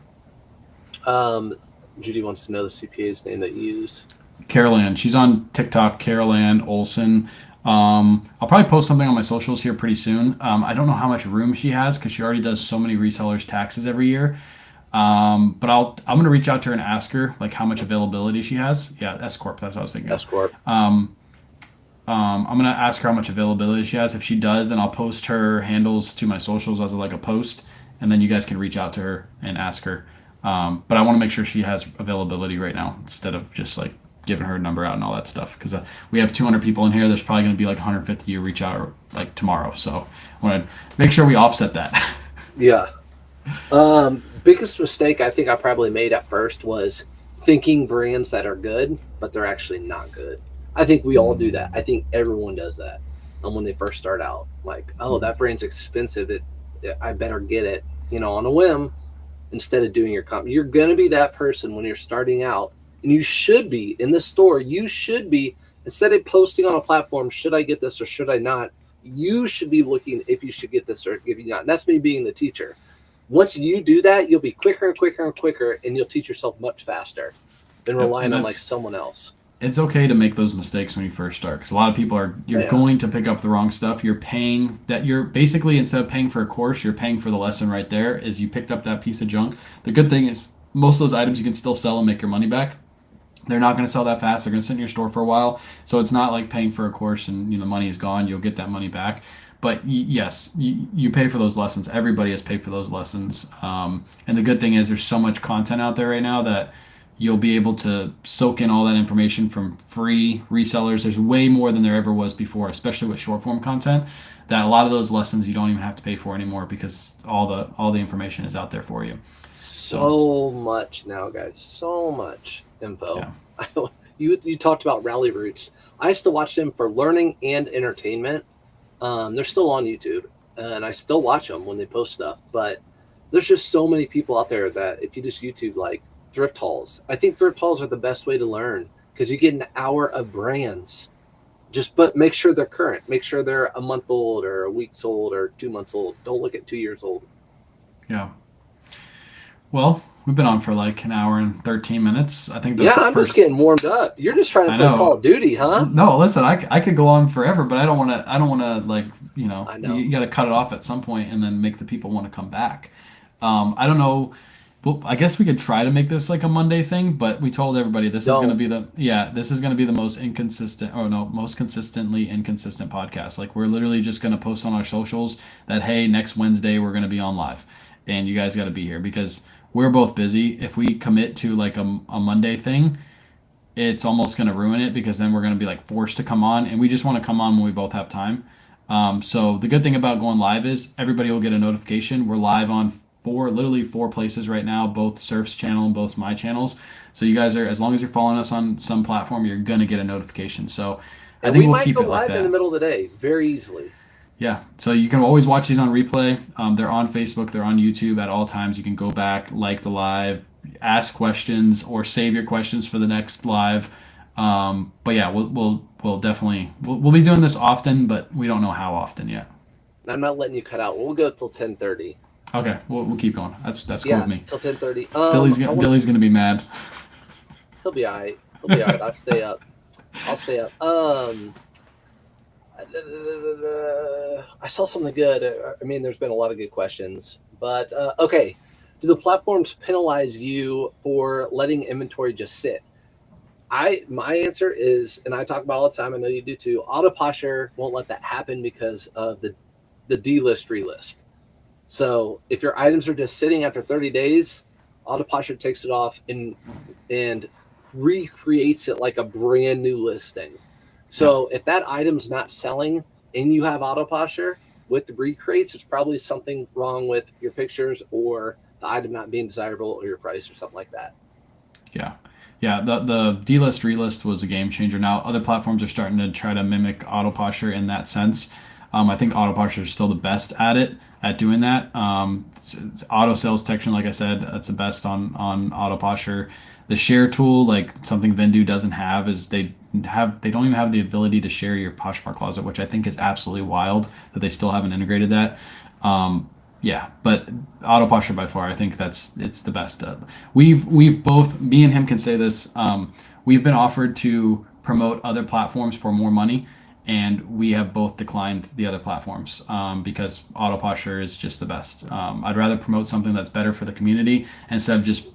Judy wants to know the CPA's name that you use. Carol Ann, she's on TikTok. Carol Ann Olson. I'll probably post something on my socials here pretty soon. I don't know how much room she has because she already does so many resellers taxes every year. But I'm gonna reach out to her and ask her like how much availability she has. Yeah, S corp. That's what I was thinking of. S corp. I'm gonna ask her how much availability she has. If she does, then I'll post her handles to my socials as like a post, and then you guys can reach out to her and ask her. But I want to make sure she has availability right now instead of just like giving her number out and all that stuff. Because we have 200 people in here. There's probably going to be like 150 you reach out like tomorrow. So I want to make sure we offset that. Yeah. Biggest mistake I think I probably made at first was thinking brands that are good, but they're actually not good. I think we all do that. I think everyone does that when they first start out. Like, oh, that brand's expensive. I better get it, on a whim instead of doing your comp. You're going to be that person when you're starting out. And you should be in the store. You should be, instead of posting on a platform, should I get this or should I not? You should be looking if you should get this or if you not. And that's me being the teacher. Once you do that, you'll be quicker and quicker and quicker, and you'll teach yourself much faster than relying on like someone else. It's okay to make those mistakes when you first start, because a lot of people you're going to pick up the wrong stuff. You're basically, instead of paying for a course, you're paying for the lesson right there. Is you picked up that piece of junk. The good thing is most of those items you can still sell and make your money back. They're not going to sell that fast. They're going to sit in your store for a while. So it's not like paying for a course and the money is gone. You'll get that money back. But yes, you pay for those lessons. Everybody has paid for those lessons. And the good thing is there's so much content out there right now that you'll be able to soak in all that information from free resellers. There's way more than there ever was before, especially with short form content, that a lot of those lessons you don't even have to pay for anymore because all the information is out there for you. So much now, guys. So much info. Yeah. You talked about Rally Roots. I used to watch them for learning and entertainment. They're still on YouTube, and I still watch them when they post stuff. But there's just so many people out there that if you just YouTube like thrift hauls, I think thrift hauls are the best way to learn because you get an hour of brands. But make sure they're current. Make sure they're a month old or a week's old or 2 months old. Don't look at 2 years old. Yeah. Well, we've been on for like an hour and 13 minutes. I think. I'm just getting warmed up. You're just trying to play Call of Duty, huh? No, listen, I could go on forever, but I don't want to like, I know. You got to cut it off at some point and then make the people want to come back. I don't know. Well, I guess we could try to make this like a Monday thing, but we told everybody this is going to be the most consistently inconsistent podcast. Like we're literally just going to post on our socials that, hey, next Wednesday we're going to be on live and you guys got to be here because we're both busy. If we commit to like a Monday thing, it's almost going to ruin it because then we're going to be like forced to come on, and we just want to come on when we both have time. So the good thing about going live is everybody will get a notification. We're live on literally four places right now, both Surf's channel and both my channels. So you guys are, as long as you're following us on some platform, you're going to get a notification. So I think we'll keep it like that. We might go live in the middle of the day very easily. Yeah, so you can always watch these on replay. They're on Facebook, they're on YouTube at all times. You can go back, like the live, ask questions, or save your questions for the next live. But yeah, we'll definitely we'll be doing this often, but we don't know how often yet. I'm not letting you cut out. We'll go till 10:30. Okay, we'll keep going. That's cool with Yeah, me. till 10:30. Dilly's gonna be mad. He'll be all right. He'll be all right. I'll stay up. I saw something good. I mean, there's been a lot of good questions, but okay. Do the platforms penalize you for letting inventory just sit? My answer is, and I talk about all the time, I know you do too, Autoposher won't let that happen because of the delist relist. So if your items are just sitting after 30 days, Autoposher takes it off and recreates it like a brand new listing. So if that item's not selling and you have Autoposher with the recreates, it's probably something wrong with your pictures or the item not being desirable or your price or something like that. Yeah. Yeah, the delist relist was a game changer. Now other platforms are starting to try to mimic Autoposher in that sense. I think Autoposher is still the best at doing that. It's auto sales detection, like I said, that's the best on Autoposher. The share tool, like something Vendu doesn't have, is they don't even have the ability to share your Poshmark closet, which I think is absolutely wild that they still haven't integrated that. Yeah, but Autoposher by far, I think it's the best. We've both, me and him can say this. We've been offered to promote other platforms for more money, and we have both declined the other platforms because Autoposher is just the best. I'd rather promote something that's better for the community instead of just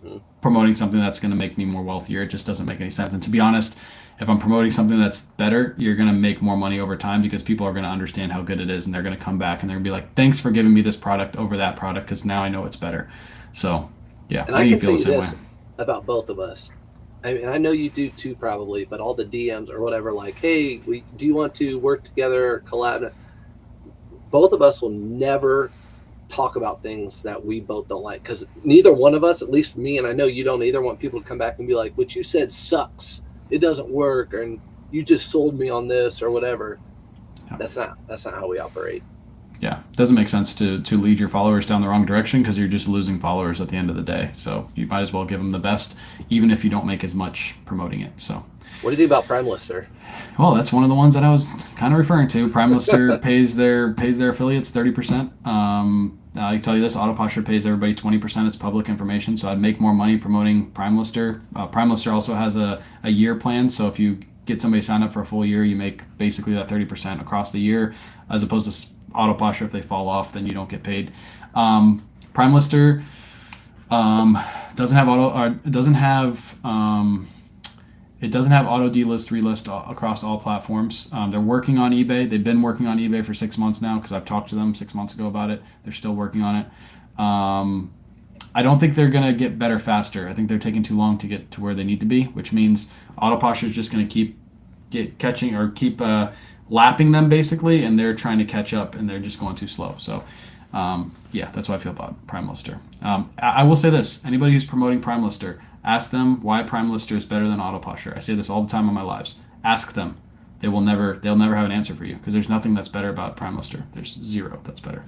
promoting something that's going to make me more wealthier. It just doesn't make any sense. And to be honest, if I'm promoting something that's better, you're going to make more money over time because people are going to understand how good it is and they're going to come back and they're going to be like, thanks for giving me this product over that product because now I know it's better. So, yeah, and I can tell you this about both of us. I mean, I know you do too, probably, but all the DMs or whatever, like, hey, do you want to work together, collab? Both of us will never talk about things that we both don't like because neither one of us, at least me, and I know you don't either, want people to come back and be like, what you said sucks. It doesn't work, and you just sold me on this or whatever. Yeah. That's not how we operate. Yeah, it doesn't make sense to lead your followers down the wrong direction because you're just losing followers at the end of the day. So you might as well give them the best, even if you don't make as much promoting it. So, what do you think about Prime Lister? Well, that's one of the ones that I was kind of referring to. Prime Lister pays their affiliates 30%. I can tell you this: Autoposher pays everybody 20%. It's public information, so I'd make more money promoting Prime Lister. Prime Lister also has a year plan, so if you get somebody signed up for a full year, you make basically that 30% across the year, as opposed to Autoposher. If they fall off, then you don't get paid. Prime Lister doesn't have auto delist relist across all platforms. They're working on eBay. They've been working on eBay for 6 months now because I've talked to them 6 months ago about it. They're still working on it. I don't think they're going to get better faster. I think they're taking too long to get to where they need to be, which means Autoposher is just going to keep lapping them basically, and they're trying to catch up, and they're just going too slow. So, yeah, that's what I feel about Prime Lister. I will say this: anybody who's promoting Prime Lister, ask them why Prime Lister is better than Autoposher. I say this all the time on my lives. Ask them. They'll never have an answer for you because there's nothing that's better about Prime Lister. There's zero that's better.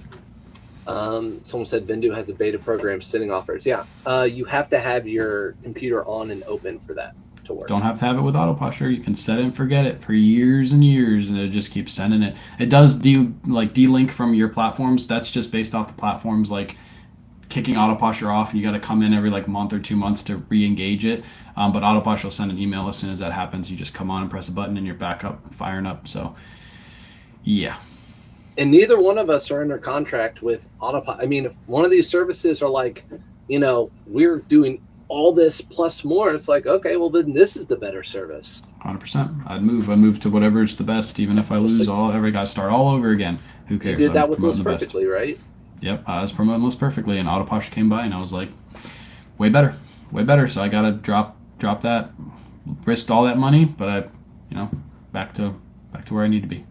Someone said Vendu has a beta program sitting offers. Yeah, you have to have your computer on and open for that to work. Don't have to have it with Autoposher. You can set it and forget it for years and years, and it just keeps sending it. It does delink from your platforms. That's just based off the platforms, like kicking Autoposher off, and you got to come in every month or 2 months to re-engage it. But Autoposher will send an email as soon as that happens. You just come on and press a button, and you're back up, firing up. So, yeah. And neither one of us are under contract with Autoposher. I mean, if one of these services are like, we're doing all this plus more, it's like, okay, well then this is the better service. 100%. I'd move to whatever's the best, even if I lose every guy start all over again. Who cares? You did that with List Perfectly, right? Yep, I was promoting List Perfectly, and Autoposher came by, and I was like, way better. So I gotta drop that, risked all that money, but I, back to where I need to be.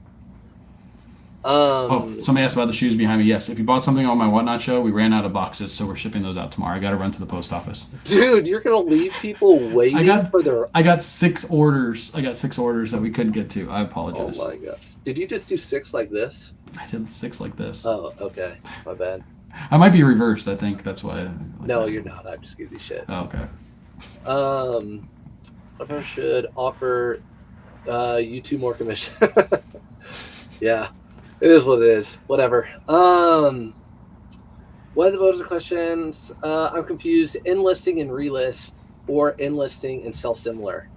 Somebody asked about the shoes behind me. Yes, if you bought something on my Whatnot show, we ran out of boxes, so we're shipping those out tomorrow. I got to run to the post office. Dude, you're gonna leave people waiting for their. I got 6 orders. That we couldn't get to. I apologize. Oh my god! Did you just do 6 like this? I did 6 like this. Oh, okay. My bad. I might be reversed. I think that's why. No, you're not. I just give you shit. Oh, okay. Autopo should offer you two more commission. Yeah, it is what it is. Whatever. What was the questions? I'm confused. Enlisting and relist, or enlisting and sell similar.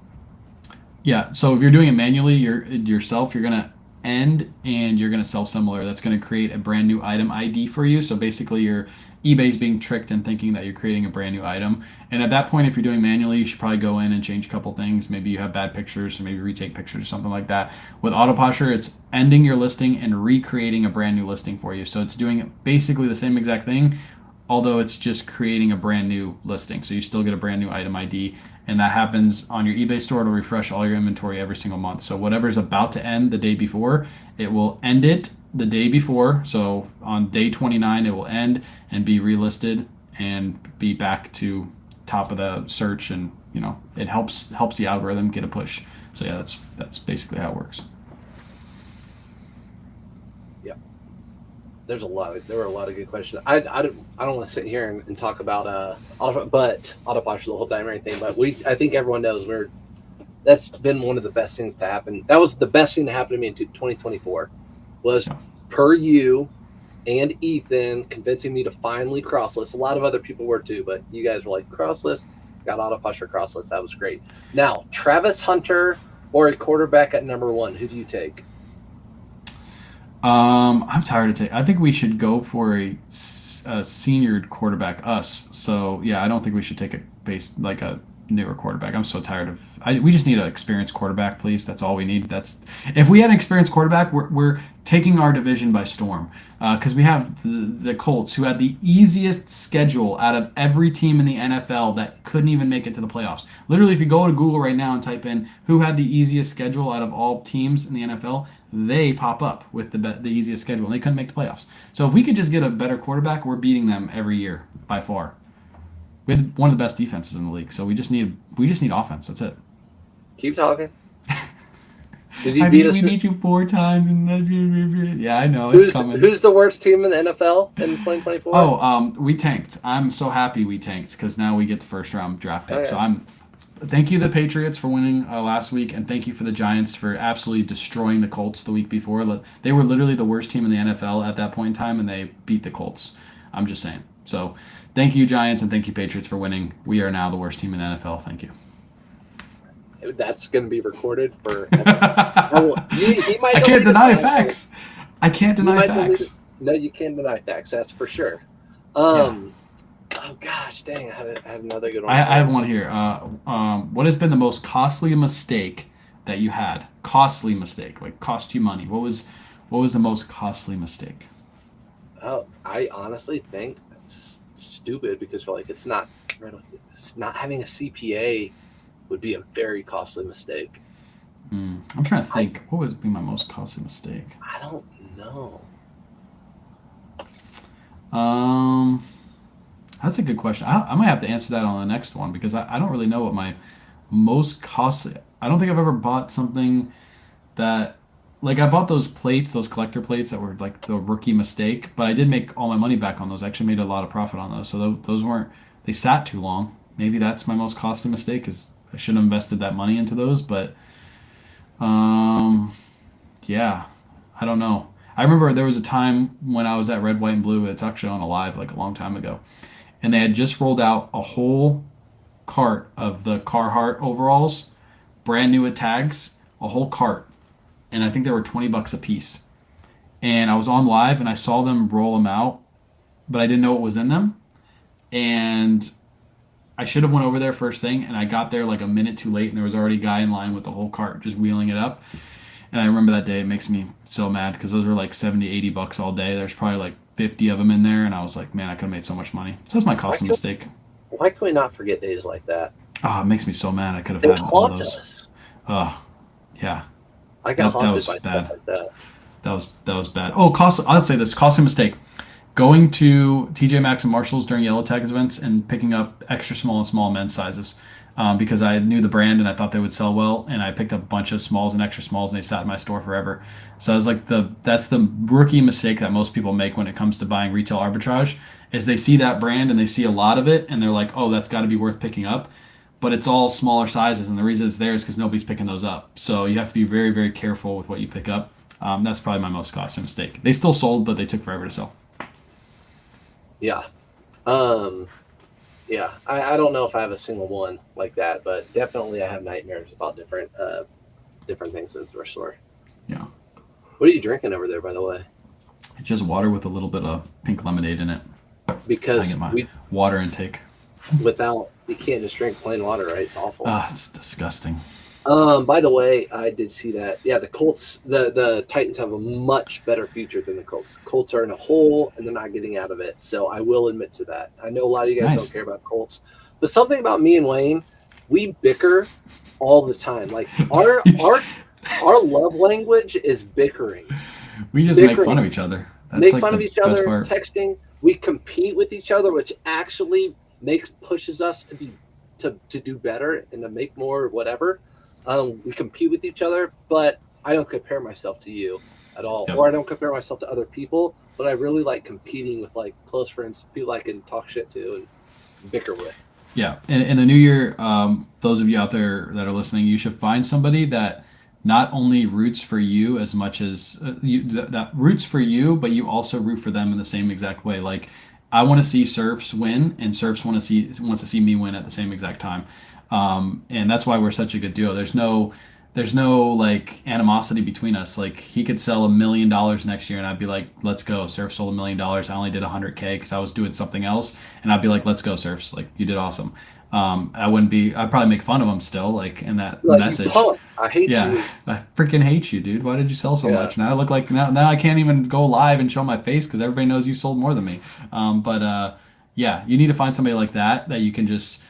Yeah, so if you're doing it manually, yourself, you're gonna end and you're gonna sell similar. That's gonna create a brand new item ID for you. So basically, your eBay's being tricked and thinking that you're creating a brand new item. And at that point, if you're doing manually, you should probably go in and change a couple things. Maybe you have bad pictures, so maybe retake pictures or something like that. With Autoposher, it's ending your listing and recreating a brand new listing for you. So it's doing basically the same exact thing, although it's just creating a brand new listing. So you still get a brand new item ID, and that happens on your eBay store. It'll refresh all your inventory every single month. So whatever's about to end the day before, it will end it the day before. So on day 29, it will end and be relisted and be back to top of the search, and it helps the algorithm get a push. So yeah, that's basically how it works. There were a lot of good questions. I don't want to sit here and talk about Autoposher the whole time or anything, but I think everyone knows that's been one of the best things to happen. That was the best thing to happen to me in 2024 was per you and Ethan convincing me to finally cross list. A lot of other people were too, but you guys were like, cross list, got Autoposher cross list. That was great. Now, Travis Hunter or a quarterback at number 1, who do you take? I'm tired of taking. I think we should go for a senior quarterback. Us. So yeah, I don't think we should take a newer quarterback. I'm so tired of. We just need an experienced quarterback, please. That's all we need. If we had an experienced quarterback, we're taking our division by storm. Because we have the Colts, who had the easiest schedule out of every team in the NFL that couldn't even make it to the playoffs. Literally, if you go to Google right now and type in who had the easiest schedule out of all teams in the NFL, they pop up with the easiest schedule, and they couldn't make the playoffs. So if we could just get a better quarterback, we're beating them every year by far. We had one of the best defenses in the league, so we just need offense. That's it. Keep talking. Did you beat us? We beat you 4 times, and yeah, I know it's coming. Who's the worst team in the NFL in 2024? Oh, we tanked. I'm so happy we tanked because now we get the first round draft pick. So thank you, the Patriots, for winning last week, and thank you for the Giants for absolutely destroying the Colts the week before. They were literally the worst team in the NFL at that point in time, and they beat the Colts. I'm just saying. So thank you, Giants, and thank you, Patriots, for winning. We are now the worst team in the NFL. Thank you. That's going to be recorded for. I can't deny facts. I can't deny facts. No, you can't deny facts. That's for sure. Oh gosh, dang! I had another good one. I have one here. What has been the most costly mistake that you had? Costly mistake, like cost you money. What was the most costly mistake? Oh, I honestly think it's stupid because it's not having a CPA would be a very costly mistake. I'm trying to think. What would be my most costly mistake? I don't know. That's a good question. I might have to answer that on the next one because I don't really know what my most costly. I don't think I've ever bought something that, like, I bought those collector plates that were like the rookie mistake, but I did make all my money back on those. I actually made a lot of profit on those. So those they sat too long. Maybe that's my most costly mistake, is I shouldn't have invested that money into those. But yeah, I don't know. I remember there was a time when I was at Red, White, and Blue. It's actually on a live like a long time ago, and they had just rolled out a whole cart of the Carhartt overalls, brand new with tags, a whole cart, and I think they were $20 a piece. And I was on live and I saw them roll them out, but I didn't know what was in them, and I should have went over there first thing, and I got there like a minute too late, and there was already a guy in line with the whole cart just wheeling it up. And I remember that day. It makes me so mad because those were like $70, $80 all day. There's probably like 50 of them in there, and I was like, man, I could have made so much money. So that's my costly mistake. Why can we not forget days like that? Oh, it makes me so mad. I could have had all those. Us. Oh, yeah. I got haunted that was by bad. Stuff like that. That was bad. Oh, I'd say this costly mistake. Going to TJ Maxx and Marshalls during Yellow Tags events and picking up extra small and small men's sizes because I knew the brand and I thought they would sell well, and I picked up a bunch of smalls and extra smalls, and they sat in my store forever. So I was like, that's the rookie mistake that most people make when it comes to buying retail arbitrage, is they see that brand and they see a lot of it and they're like, oh, that's got to be worth picking up. but it's all smaller sizes, and the reason it's there is because nobody's picking those up. So you have to be very, very careful with what you pick up. That's probably my most costly mistake. They still sold, but they took forever to sell. Yeah. Yeah. I don't know if I have a single one like that, but definitely I have nightmares about different things in the thrift store. Yeah. What are you drinking over there, by the way? It's just water with a little bit of pink lemonade in it. Because I get my water intake. you can't just drink plain water, right? It's awful. It's disgusting. By the way, I did see that. Yeah, the Colts, the Titans have a much better future than the Colts. Colts are in a hole and they're not getting out of it. So I will admit to that. I know a lot of you guys don't care about Colts, but something about me and Wayne, we bicker all the time. Like our love language is bickering. We just make fun of each other. That's make like fun of each other, part. texting. We compete with each other, which actually pushes us to do better and to make more, whatever. We compete with each other, but I don't compare myself to you at all, or I don't compare myself to other people. But I really like competing with like close friends, people I can talk shit to and bicker with. Yeah, in the new year, those of you out there that are listening, you should find somebody that not only roots for you as much as that roots for you, but you also root for them in the same exact way. Like, I want to see Surfs win, and Surfs wants to see me win at the same exact time, and that's why we're such a good duo. There's no like animosity between us. Like, he could sell $1 million next year, and I'd be like, let's go. Surf sold $1 million. I only did 100K because I was doing something else, and I'd be like, let's go, Surfs. Like, you did awesome. I'd probably make fun of him still, like, in that message. I hate you. I freaking hate you, dude. Why did you sell so much? Now I look like now I can't even go live and show my face because everybody knows you sold more than me. Yeah, you need to find somebody like that you can just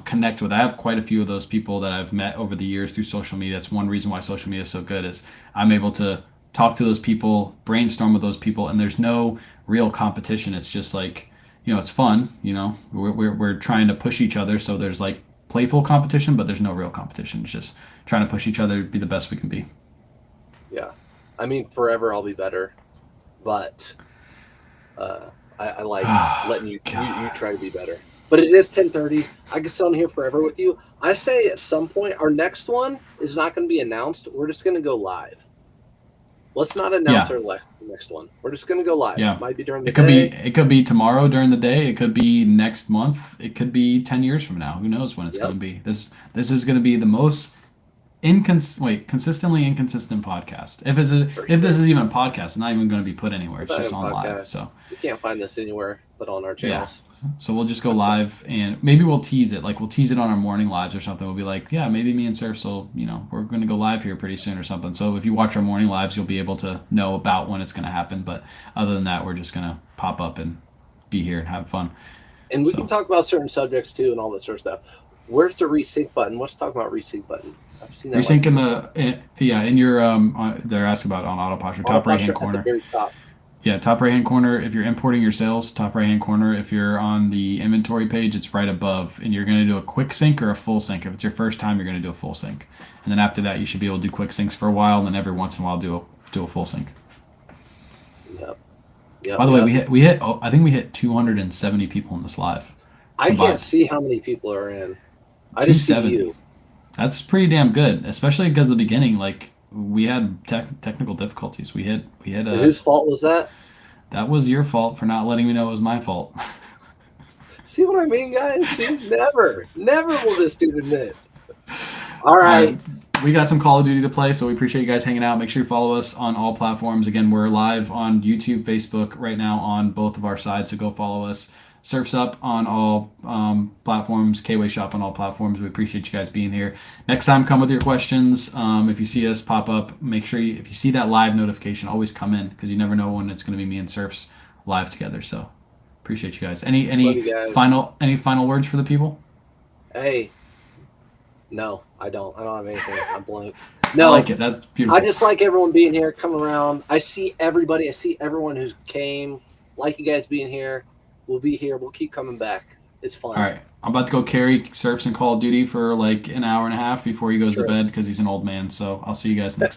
connect with. I have quite a few of those people that I've met over the years through social media. That's one reason why social media is so good, is I'm able to talk to those people, brainstorm with those people, and there's no real competition. It's just like, it's fun. We're trying to push each other, so there's like playful competition, but there's no real competition. It's just trying to push each other to be the best we can be. Yeah, I mean, forever I'll be better, but I like letting you try to be better. But it is 10:30. I can sit on here forever with you. I say at some point our next one is not going to be announced. We're just going to go live. Let's not announce our next one. We're just going to go live. Yeah. It might be during the day. It could be tomorrow during the day. It could be next month. It could be 10 years from now. Who knows when it's going to be. This is going to be the most consistently inconsistent podcast. If this is even a podcast, it's not even going to be put anywhere. It's just on live. So you can't find this anywhere but on our channels. Yeah. So we'll just go live, and maybe we'll tease it. Like, we'll tease it on our morning lives or something. We'll be like, yeah, maybe me and Surf, so we're going to go live here pretty soon or something. So if you watch our morning lives, you'll be able to know about when it's going to happen. But other than that, we're just going to pop up and be here and have fun. And we can talk about certain subjects too and all that sort of stuff. Where's the resync button? Let's talk about resync button. I've seen that. Resync in your they're asking about on auto posture, top right hand corner. At the very top. Yeah, top right hand corner. If you're importing your sales, top right hand corner. If you're on the inventory page, it's right above, and you're going to do a quick sync or a full sync. If it's your first time, you're going to do a full sync, and then after that, you should be able to do quick syncs for a while, and then every once in a while do a full sync. Yep. By the way, we hit. I think we hit 270 people in this live. I can't see how many people are in. I just see you. That's pretty damn good, especially because the beginning, like, we had technical difficulties. We hit. And whose fault was that? That was your fault for not letting me know it was my fault. See what I mean, guys? See, never will this dude admit. All right. We got some Call of Duty to play, so we appreciate you guys hanging out. Make sure you follow us on all platforms. Again, we're live on YouTube, Facebook right now on both of our sides, so go follow us. Surfsup on all platforms, KayWay Shop on all platforms. We appreciate you guys being here. Next time, come with your questions. If you see us pop up, make sure if you see that live notification, always come in, because you never know when it's going to be me and Surfs live together. So appreciate you guys. Any final words for the people? Hey, no, I don't. I don't have anything. I'm blank. No, I like it. That's beautiful. I just like everyone being here, coming around. I see everybody. I see everyone who came. Like you guys being here. We'll be here. We'll keep coming back. It's fun. All right. I'm about to go carry Surfs and Call of Duty for like an hour and a half before he goes to bed, because he's an old man. So I'll see you guys next time.